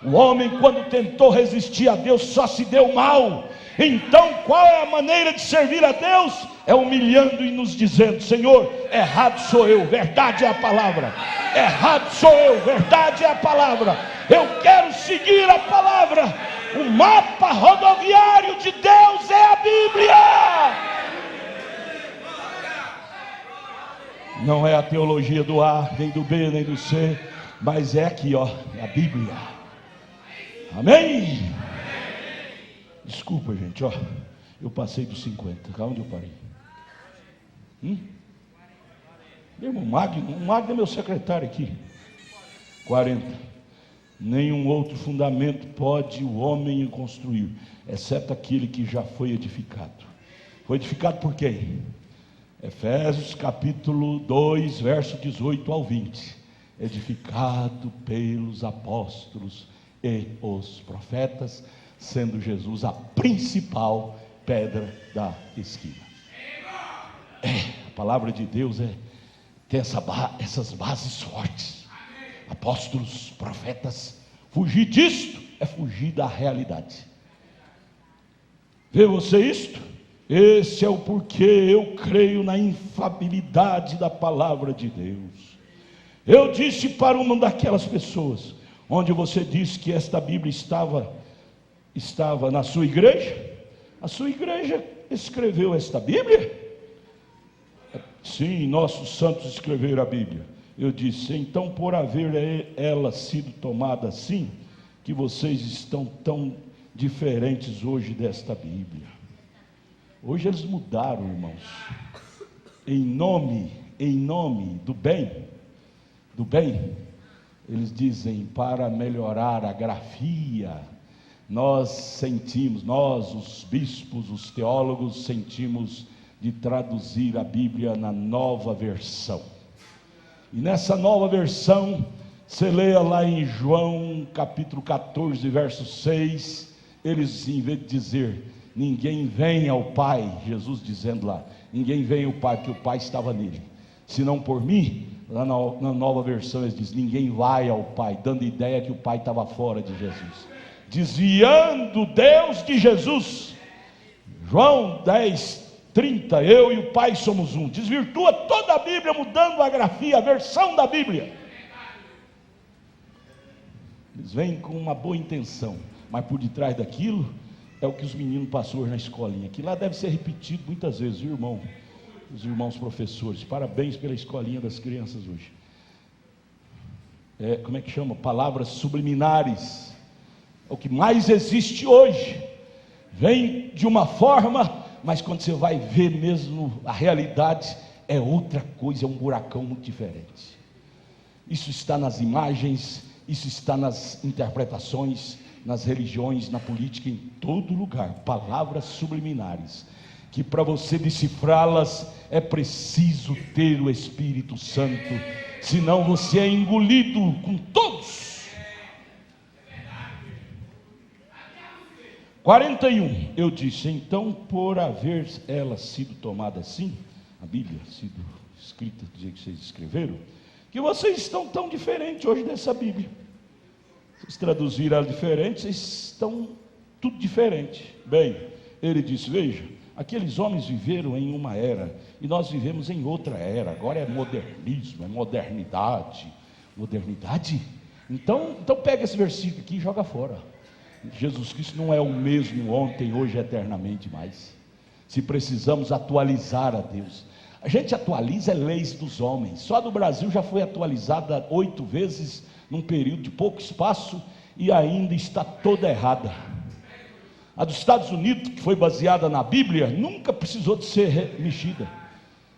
O homem, quando tentou resistir a Deus, só se deu mal. Então qual é a maneira de servir a Deus? É humilhando e nos dizendo, Senhor, errado sou eu, verdade é a palavra. Errado sou eu, verdade é a palavra. Eu quero seguir a palavra. O mapa rodoviário de Deus é a Bíblia. Não é a teologia do A, nem do B, nem do C, mas é aqui, ó, a Bíblia. Amém? Desculpa, gente, ó, eu passei dos 50. Onde eu parei? Meu irmão Magno é meu secretário aqui. 40. Nenhum outro fundamento pode o homem construir, exceto aquele que já foi edificado. Foi edificado por quem? Efésios capítulo 2, verso 18 ao 20. Edificado pelos apóstolos e os profetas, sendo Jesus a principal pedra da esquina. A palavra de Deus tem essas bases fortes. Apóstolos, profetas. Fugir disto é fugir da realidade. Vê você isto? Esse é o porquê eu creio na infalibilidade da palavra de Deus. Eu disse para uma daquelas pessoas, onde você disse que esta Bíblia estava na sua igreja. A sua igreja escreveu esta Bíblia? Sim, nossos santos escreveram a Bíblia. Eu disse, então por haver ela sido tomada assim, que vocês estão tão diferentes hoje desta Bíblia. Hoje eles mudaram, irmãos. Em nome do bem, eles dizem, para melhorar a grafia, nós, os bispos, os teólogos, sentimos de traduzir a Bíblia na nova versão. E nessa nova versão, você leia lá em João capítulo 14, verso 6, eles, em vez de dizer, ninguém vem ao Pai, Jesus dizendo lá, ninguém vem ao Pai, porque o Pai estava nele, senão por mim. Lá na nova versão eles dizem, ninguém vai ao Pai, dando ideia que o Pai estava fora de Jesus, desviando Deus de Jesus. João 10:30, eu e o Pai somos um. Desvirtua toda a Bíblia, mudando a grafia, a versão da Bíblia. Eles vêm com uma boa intenção, mas por detrás daquilo é o que os meninos passam hoje na escolinha, que lá deve ser repetido muitas vezes, viu, irmão? Os irmãos professores, parabéns pela escolinha das crianças hoje. como é que chama? Palavras subliminares. É o que mais existe hoje. Vem de uma forma, mas quando você vai ver mesmo a realidade, é outra coisa, é um buracão muito diferente. Isso está nas imagens, isso está nas interpretações, nas religiões, na política, em todo lugar. Palavras subliminares, que para você decifrá-las é preciso ter o Espírito Santo, senão você é engolido com todos. 41, eu disse, então, por haver ela sido tomada assim, a Bíblia sido escrita do jeito que vocês escreveram, que vocês estão tão diferentes hoje dessa Bíblia. Vocês traduziram ela diferente, vocês estão tudo diferente. Bem, ele disse, veja, aqueles homens viveram em uma era, e nós vivemos em outra era. Agora é modernismo, é modernidade. Modernidade? Então pega esse versículo aqui e joga fora. Jesus Cristo não é o mesmo ontem, hoje, eternamente mais. Se precisamos atualizar a Deus, a gente atualiza leis dos homens. Só do Brasil já foi atualizada 8 vezes num período de pouco espaço, e ainda está toda errada. A dos Estados Unidos, que foi baseada na Bíblia, nunca precisou de ser mexida,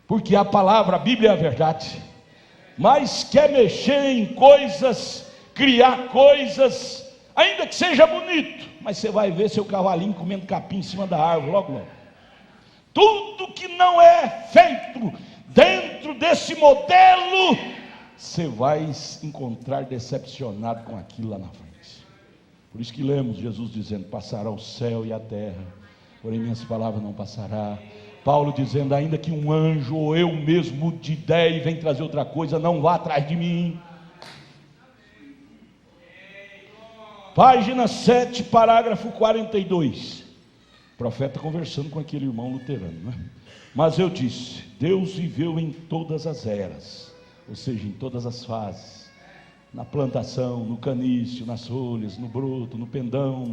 porque a palavra, a Bíblia é a verdade. Mas quer mexer em coisas, criar coisas, ainda que seja bonito, mas você vai ver seu cavalinho comendo capim em cima da árvore, logo. Tudo que não é feito dentro desse modelo, você vai encontrar decepcionado com aquilo lá na frente. Por isso que lemos Jesus dizendo, passará o céu e a terra, porém minhas palavras não passará. Paulo dizendo, ainda que um anjo ou eu mesmo mude de ideia e venha trazer outra coisa, não vá atrás de mim. Página 7, parágrafo 42. O profeta conversando com aquele irmão luterano, né? Mas eu disse, Deus viveu em todas as eras, ou seja, em todas as fases, na plantação, no canício, nas folhas, no broto, no pendão,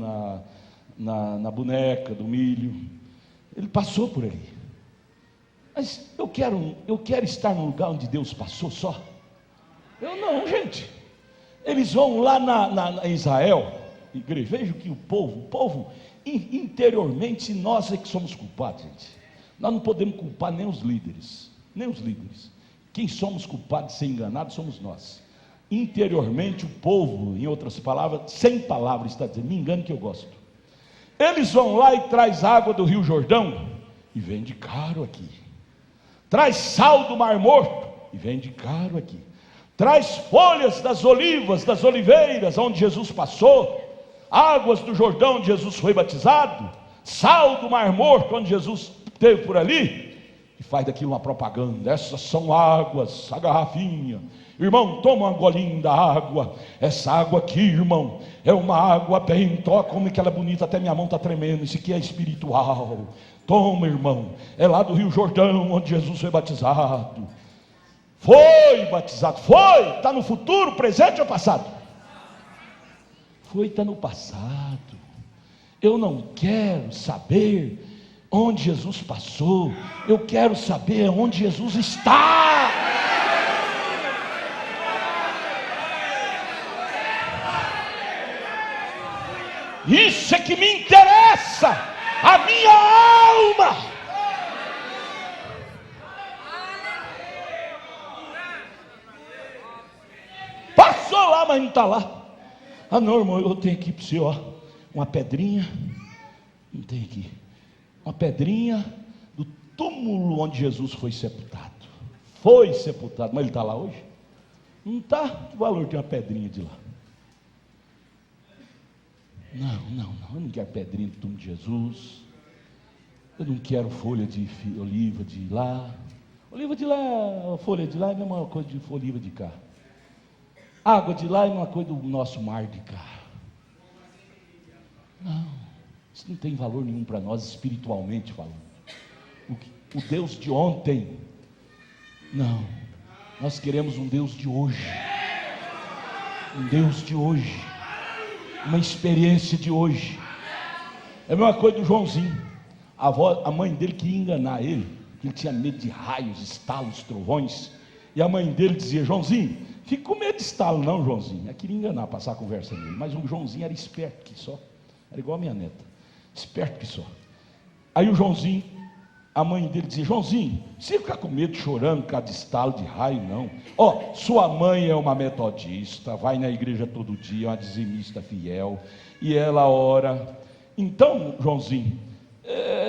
na boneca do milho. Ele passou por ali. Mas eu quero estar num lugar onde Deus passou só? Eu não, gente. Eles vão lá na Israel, igreja, veja que o povo interiormente, nós é que somos culpados, gente. Nós não podemos culpar nem os líderes. Quem somos culpados de ser enganados somos nós. Interiormente o povo, em outras palavras, sem palavras, está dizendo, me engane que eu gosto. Eles vão lá e traz água do Rio Jordão e vende caro aqui. Traz sal do Mar Morto e vende caro aqui. Traz folhas das olivas, das oliveiras, onde Jesus passou, águas do Jordão, onde Jesus foi batizado, sal do Mar Morto, onde Jesus esteve por ali, e faz daquilo uma propaganda. Essas são águas, a garrafinha. Irmão, toma uma golinha da água. Essa água aqui, irmão, é uma água bem, toca como que ela é bonita, até minha mão está tremendo, isso aqui é espiritual. Toma, irmão, é lá do Rio Jordão, onde Jesus foi batizado. Foi batizado, está no futuro, presente ou passado? Está no passado. Eu não quero saber onde Jesus passou, eu quero saber onde Jesus está. Isso é que me interessa, a minha alma. Passou lá, mas não está lá. Ah não, irmão, eu tenho aqui para você, ó, uma pedrinha. Não tem aqui. Uma pedrinha do túmulo onde Jesus foi sepultado. Foi sepultado, mas ele está lá hoje? Não está? Que valor tem uma pedrinha de lá? Não, eu não quero pedrinha do túmulo de Jesus. Eu não quero folha de oliva de lá. Oliva de lá, folha de lá é a mesma coisa de oliva de cá. Água de lá é uma coisa do nosso mar de cá. Não, isso não tem valor nenhum para nós, espiritualmente falando. O Deus de ontem, não, nós queremos um Deus de hoje. Um Deus de hoje, uma experiência de hoje. É a mesma coisa do Joãozinho. A mãe dele queria enganar ele, que ele tinha medo de raios, estalos, trovões. E a mãe dele dizia: Joãozinho, fica com medo de estalo não, Joãozinho. Eu queria enganar, passar a conversa nele, mas o Joãozinho era esperto que só, era igual a minha neta, esperto que só. Aí o Joãozinho, a mãe dele dizia: Joãozinho, você fica com medo chorando por causa de estalo de raio não. Ó, sua mãe é uma metodista, vai na igreja todo dia, é uma dizimista fiel, e ela ora. Então, Joãozinho,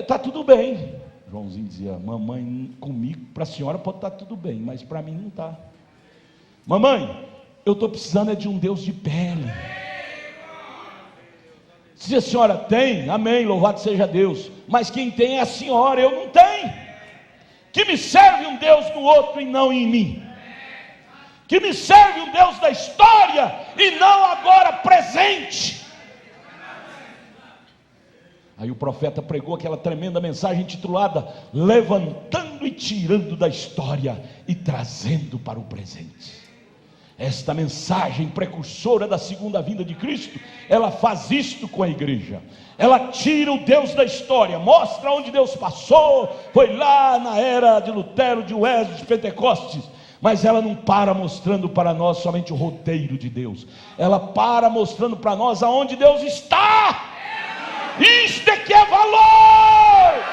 tá tudo bem. Joãozinho dizia: mamãe, comigo, para a senhora pode estar tudo bem, mas para mim não está. Mamãe, eu estou precisando de um Deus de pele. Se a senhora tem, amém, louvado seja Deus, mas quem tem é a senhora, eu não tenho. Que me serve um Deus no outro e não em mim? Que me serve um Deus da história e não agora presente? Aí o profeta pregou aquela tremenda mensagem intitulada: levantando e tirando da história e trazendo para o presente. Esta mensagem precursora da segunda vinda de Cristo, ela faz isto com a igreja. Ela tira o Deus da história, mostra onde Deus passou, foi lá na era de Lutero, de Wesley, de Pentecostes, mas ela não para mostrando para nós somente o roteiro de Deus, ela para mostrando para nós aonde Deus está. Isto é que é valor.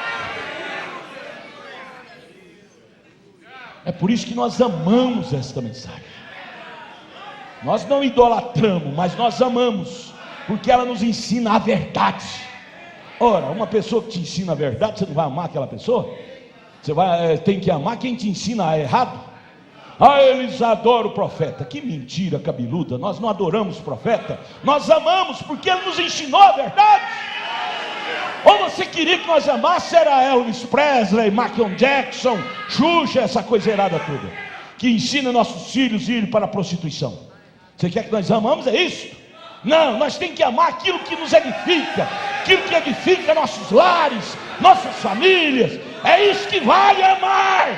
É por isso que nós amamos esta mensagem. Nós não idolatramos, mas nós amamos, porque ela nos ensina a verdade. Ora, uma pessoa que te ensina a verdade, você não vai amar aquela pessoa? Você tem que amar quem te ensina a errado. Ah, eles adoram o profeta. Que mentira cabeluda. Nós não adoramos o profeta, nós amamos porque ele nos ensinou a verdade. Ou você queria que nós amássemos era Elvis Presley, Michael Jackson, Xuxa, essa coisa errada toda, que ensina nossos filhos a ir para a prostituição. Você quer que nós amamos? É isso? Não, nós temos que amar aquilo que nos edifica, aquilo que edifica nossos lares, nossas famílias. É isso que vale amar.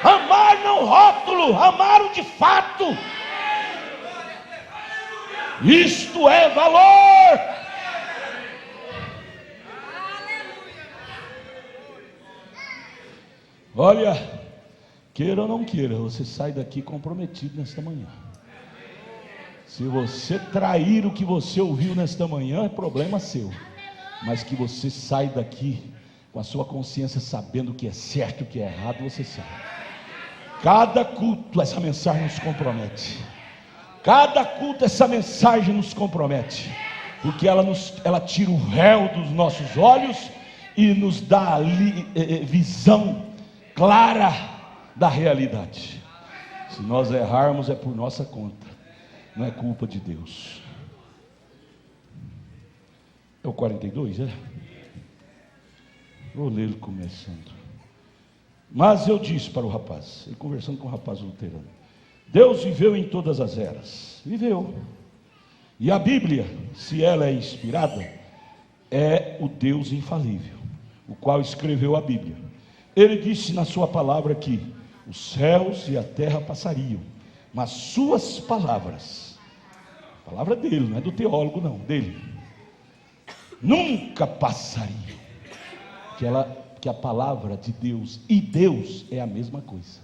Amar não rótulo, amar o de fato. Isto é valor. Olha, queira ou não queira, você sai daqui comprometido nesta manhã. Se você trair o que você ouviu nesta manhã, é problema seu, mas que você sai daqui com a sua consciência sabendo o que é certo e o que é errado, você sabe. Cada culto essa mensagem nos compromete. Cada culto essa mensagem nos compromete, porque ela tira o véu dos nossos olhos e nos dá visão clara da realidade. Se nós errarmos é por nossa conta, não é culpa de Deus. É o 42, é? Vou ler ele começando. Mas eu disse para o rapaz, ele conversando com o rapaz luterano: Deus viveu em todas as eras. Viveu. E a Bíblia, se ela é inspirada, é o Deus infalível, o qual escreveu a Bíblia. Ele disse na sua palavra que os céus e a terra passariam, mas suas palavras, a palavra dele, não é do teólogo não, dele, nunca passariam. Que a palavra de Deus e Deus é a mesma coisa.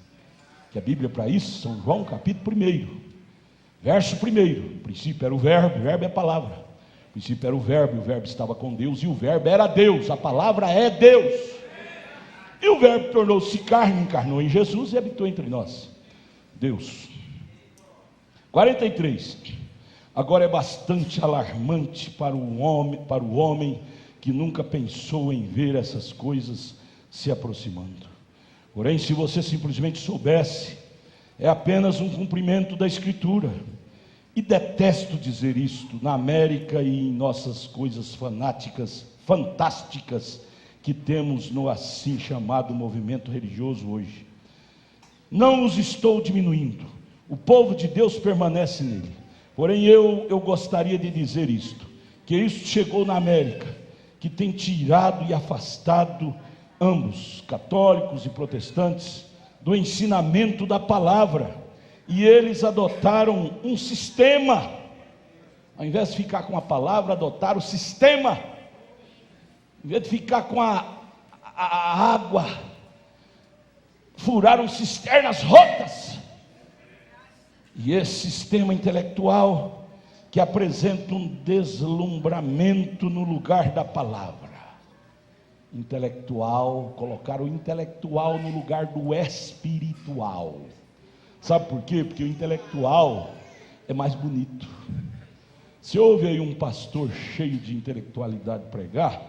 Que a Bíblia para isso, São João capítulo 1, verso 1, o princípio era o verbo é a palavra. O princípio era o verbo estava com Deus, e o verbo era Deus, a palavra é Deus. E o verbo tornou-se carne, encarnou em Jesus e habitou entre nós. Deus. 43. Agora é bastante alarmante para o homem que nunca pensou em ver essas coisas se aproximando. Porém, se você simplesmente soubesse, é apenas um cumprimento da Escritura. E detesto dizer isto na América e em nossas coisas fantásticas que temos no assim chamado movimento religioso hoje. Não os estou diminuindo, o povo de Deus permanece nele. Porém eu gostaria de dizer isto, que isso chegou na América, que tem tirado e afastado ambos, católicos e protestantes, do ensinamento da palavra, e eles adotaram um sistema, ao invés de ficar com a palavra, adotaram o sistema. Em vez de ficar com a água furaram cisternas rotas. E esse sistema intelectual que apresenta um deslumbramento no lugar da palavra. Intelectual, colocaram o intelectual no lugar do espiritual. Sabe por quê? Porque o intelectual é mais bonito. Se ouve aí um pastor cheio de intelectualidade pregar,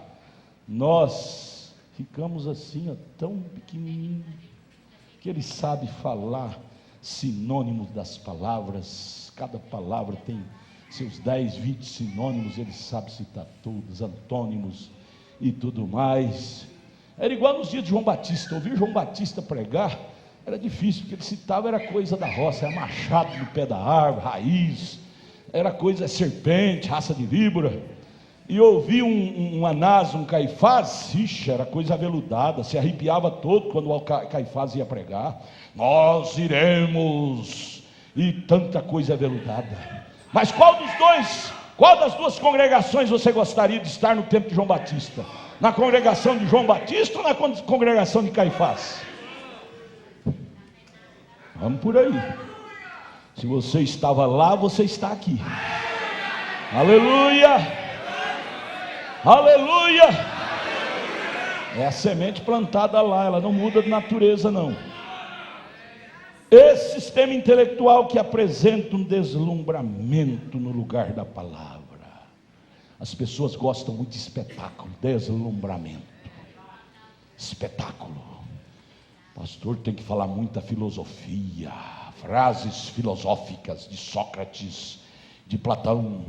nós ficamos assim, ó, tão pequenininhos, que ele sabe falar sinônimos das palavras. Cada palavra tem seus 10, 20 sinônimos, ele sabe citar todos, antônimos e tudo mais. Era igual nos dias de João Batista. Ouvir João Batista pregar era difícil, porque ele citava era coisa da roça, era machado no pé da árvore, raiz, era coisa serpente, raça de víbora. E ouvir um Anás, um Caifás, ixi, era coisa aveludada, se arrepiava todo quando o Caifás ia pregar. Nós iremos, e tanta coisa aveludada. Mas qual das duas congregações você gostaria de estar no tempo de João Batista? Na congregação de João Batista ou na congregação de Caifás? Vamos por aí. Se você estava lá, você está aqui. Aleluia! Aleluia! É a semente plantada lá, ela não muda de natureza não. Esse sistema intelectual que apresenta um deslumbramento no lugar da palavra. As pessoas gostam muito de espetáculo, deslumbramento. Espetáculo. O pastor tem que falar muita filosofia, frases filosóficas de Sócrates, de Platão,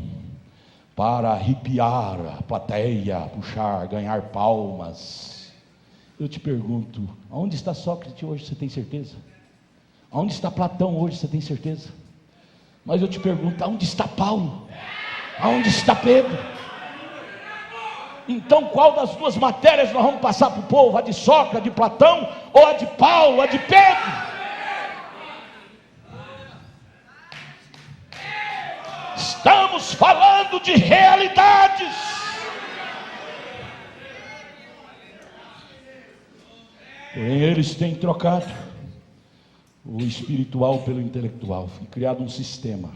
para arrepiar a plateia, puxar, ganhar palmas. Eu te pergunto, aonde está Sócrates hoje, você tem certeza? Aonde está Platão hoje, você tem certeza? Mas eu te pergunto, aonde está Paulo? Aonde está Pedro? Então qual das duas matérias nós vamos passar para o povo? A de Sócrates, a de Platão, ou a de Paulo, a de Pedro? Estamos falando de realidades. Porém eles têm trocado o espiritual pelo intelectual, foi criado um sistema.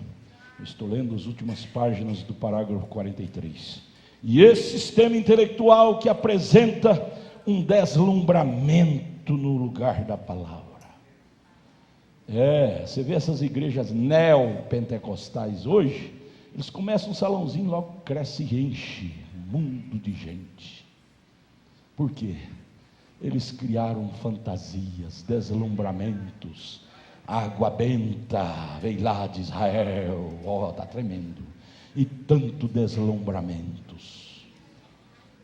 Eu estou lendo as últimas páginas do parágrafo 43. E esse sistema intelectual que apresenta um deslumbramento no lugar da palavra. Você vê essas igrejas neopentecostais hoje, eles começam um salãozinho, logo cresce e enche, um mundo de gente. Por quê? Eles criaram fantasias, deslumbramentos. Água benta veio lá de Israel, está tremendo. E tanto deslumbramentos,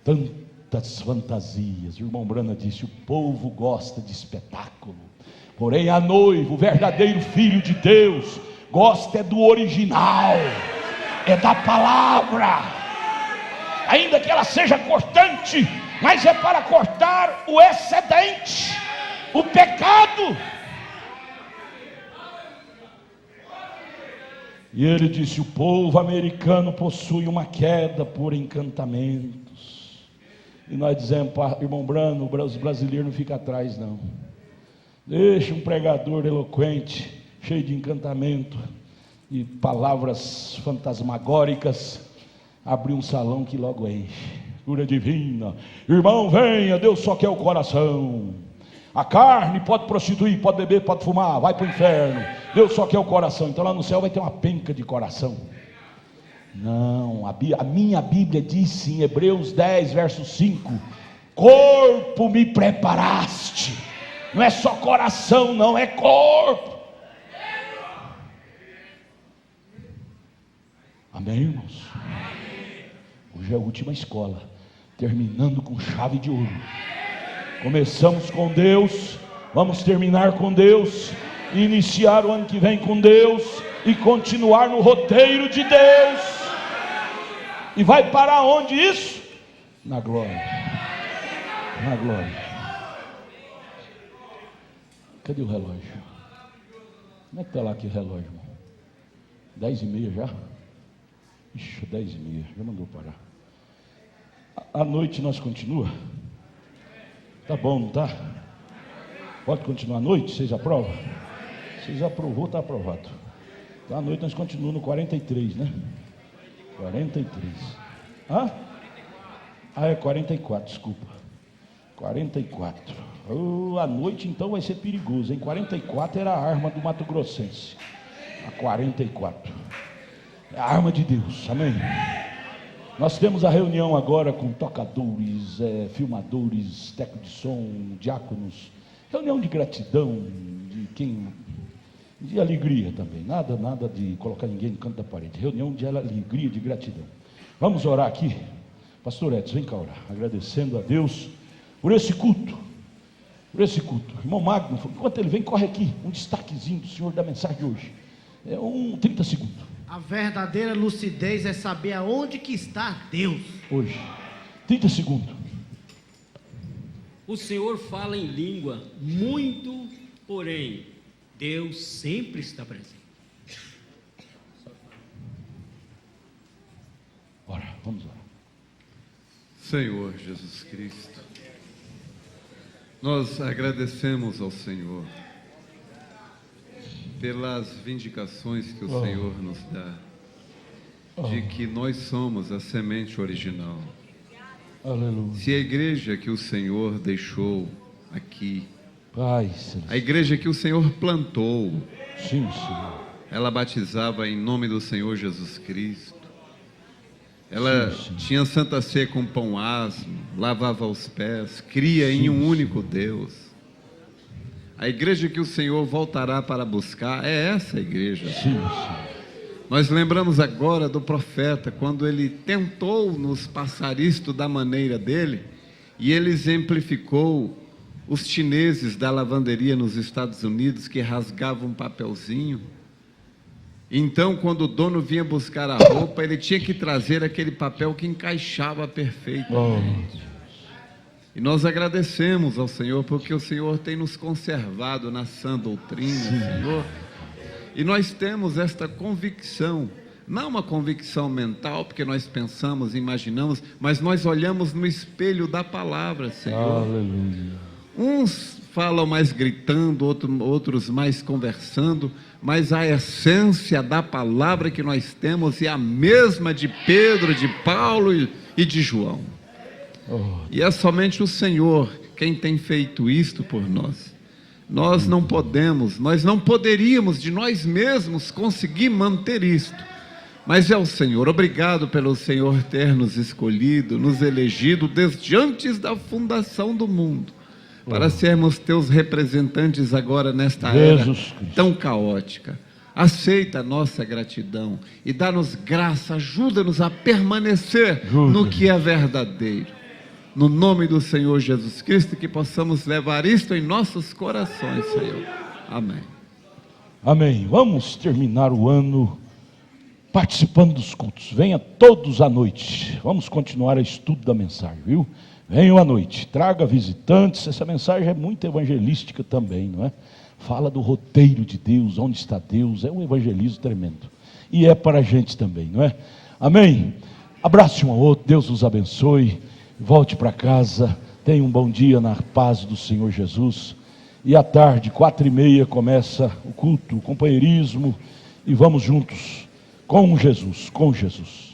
tantas fantasias. O irmão Brana disse: o povo gosta de espetáculo, porém a noiva, o verdadeiro filho de Deus, gosta é do original, é da palavra, ainda que ela seja cortante, mas é para cortar o excedente, o pecado. E ele disse: o povo americano possui uma queda por encantamentos. E nós dizemos, irmão Brano, os brasileiros não ficam atrás não. Deixa um pregador eloquente, cheio de encantamento e palavras fantasmagóricas, abrir um salão que logo enche. Cura divina, irmão, venha, Deus só quer o coração. A carne pode prostituir, pode beber, pode fumar, vai para o inferno. Deus só quer o coração. Então lá no céu vai ter uma penca de coração. Não, a minha Bíblia diz em Hebreus 10, verso 5: corpo me preparaste. Não é só coração, não, é corpo. Amém, irmãos? Hoje é a última escola, terminando com chave de ouro. Começamos com Deus, vamos terminar com Deus, iniciar o ano que vem com Deus e continuar no roteiro de Deus. E vai parar onde isso? Na glória. Na glória. Cadê o relógio? Como é que está lá aqui o relógio, irmão? 10h30 já? Ixi, 10h30, já mandou parar. À noite nós continua? Tá bom, não tá? Pode continuar à noite? Vocês aprovam? Você já aprovou, está aprovado. Então à noite nós continuamos no 43, né? 43. Hã? Ah, é 44, desculpa. 44. À noite então vai ser perigoso, hein? 44 era a arma do Mato Grossense. A 44. É a arma de Deus, amém? Nós temos a reunião agora com tocadores, filmadores, técnicos de som, diáconos. Reunião de gratidão, de alegria também. Nada de colocar ninguém no canto da parede. Reunião de alegria, de gratidão. Vamos orar aqui. Pastor Edson, vem cá orar. Agradecendo a Deus por esse culto. Por esse culto. Irmão Magno, enquanto ele vem, corre aqui. Um destaquezinho do Senhor da mensagem de hoje. 30 segundos. A verdadeira lucidez é saber aonde que está Deus. Hoje. 30 segundos. O Senhor fala em língua muito, porém, Deus sempre está presente. Bora, vamos orar. Senhor Jesus Cristo, nós agradecemos ao Senhor pelas vindicações que o Senhor nos dá, de que nós somos a semente original. Aleluia. Se a igreja que o Senhor deixou aqui, Pai, a igreja que o Senhor plantou, sim, Senhor, ela batizava em nome do Senhor Jesus Cristo, ela tinha Santa Ceia com pão asmo, lavava os pés, cria em um único Deus. A igreja que o Senhor voltará para buscar é essa igreja. Sim. Nós lembramos agora do profeta, quando ele tentou nos passar isto da maneira dele, e ele exemplificou os chineses da lavanderia nos Estados Unidos que rasgavam um papelzinho. Então, quando o dono vinha buscar a roupa, ele tinha que trazer aquele papel que encaixava perfeitamente. E nós agradecemos ao Senhor, porque o Senhor tem nos conservado na sã doutrina, Senhor. E nós temos esta convicção, não uma convicção mental, porque nós pensamos, imaginamos, mas nós olhamos no espelho da palavra, Senhor. Aleluia. Uns falam mais gritando, outros mais conversando, mas a essência da palavra que nós temos é a mesma de Pedro, de Paulo e de João. E é somente o Senhor quem tem feito isto por nós. Nós não poderíamos de nós mesmos conseguir manter isto, mas é o Senhor. Obrigado pelo Senhor ter nos escolhido, nos elegido desde antes da fundação do mundo, para sermos teus representantes agora nesta era tão caótica. Aceita a nossa gratidão e dá-nos graça, ajuda-nos a permanecer no que é verdadeiro. No nome do Senhor Jesus Cristo, que possamos levar isto em nossos corações, Senhor. Amém. Amém. Vamos terminar o ano participando dos cultos. Venha todos à noite. Vamos continuar o estudo da mensagem, viu? Venham à noite. Traga visitantes. Essa mensagem é muito evangelística também, não é? Fala do roteiro de Deus, onde está Deus. É um evangelismo tremendo. E é para a gente também, não é? Amém. Abrace um ao outro. Deus os abençoe. Volte para casa, tenha um bom dia na paz do Senhor Jesus. E à tarde, 4h30, começa o culto, o companheirismo. E vamos juntos com Jesus, com Jesus.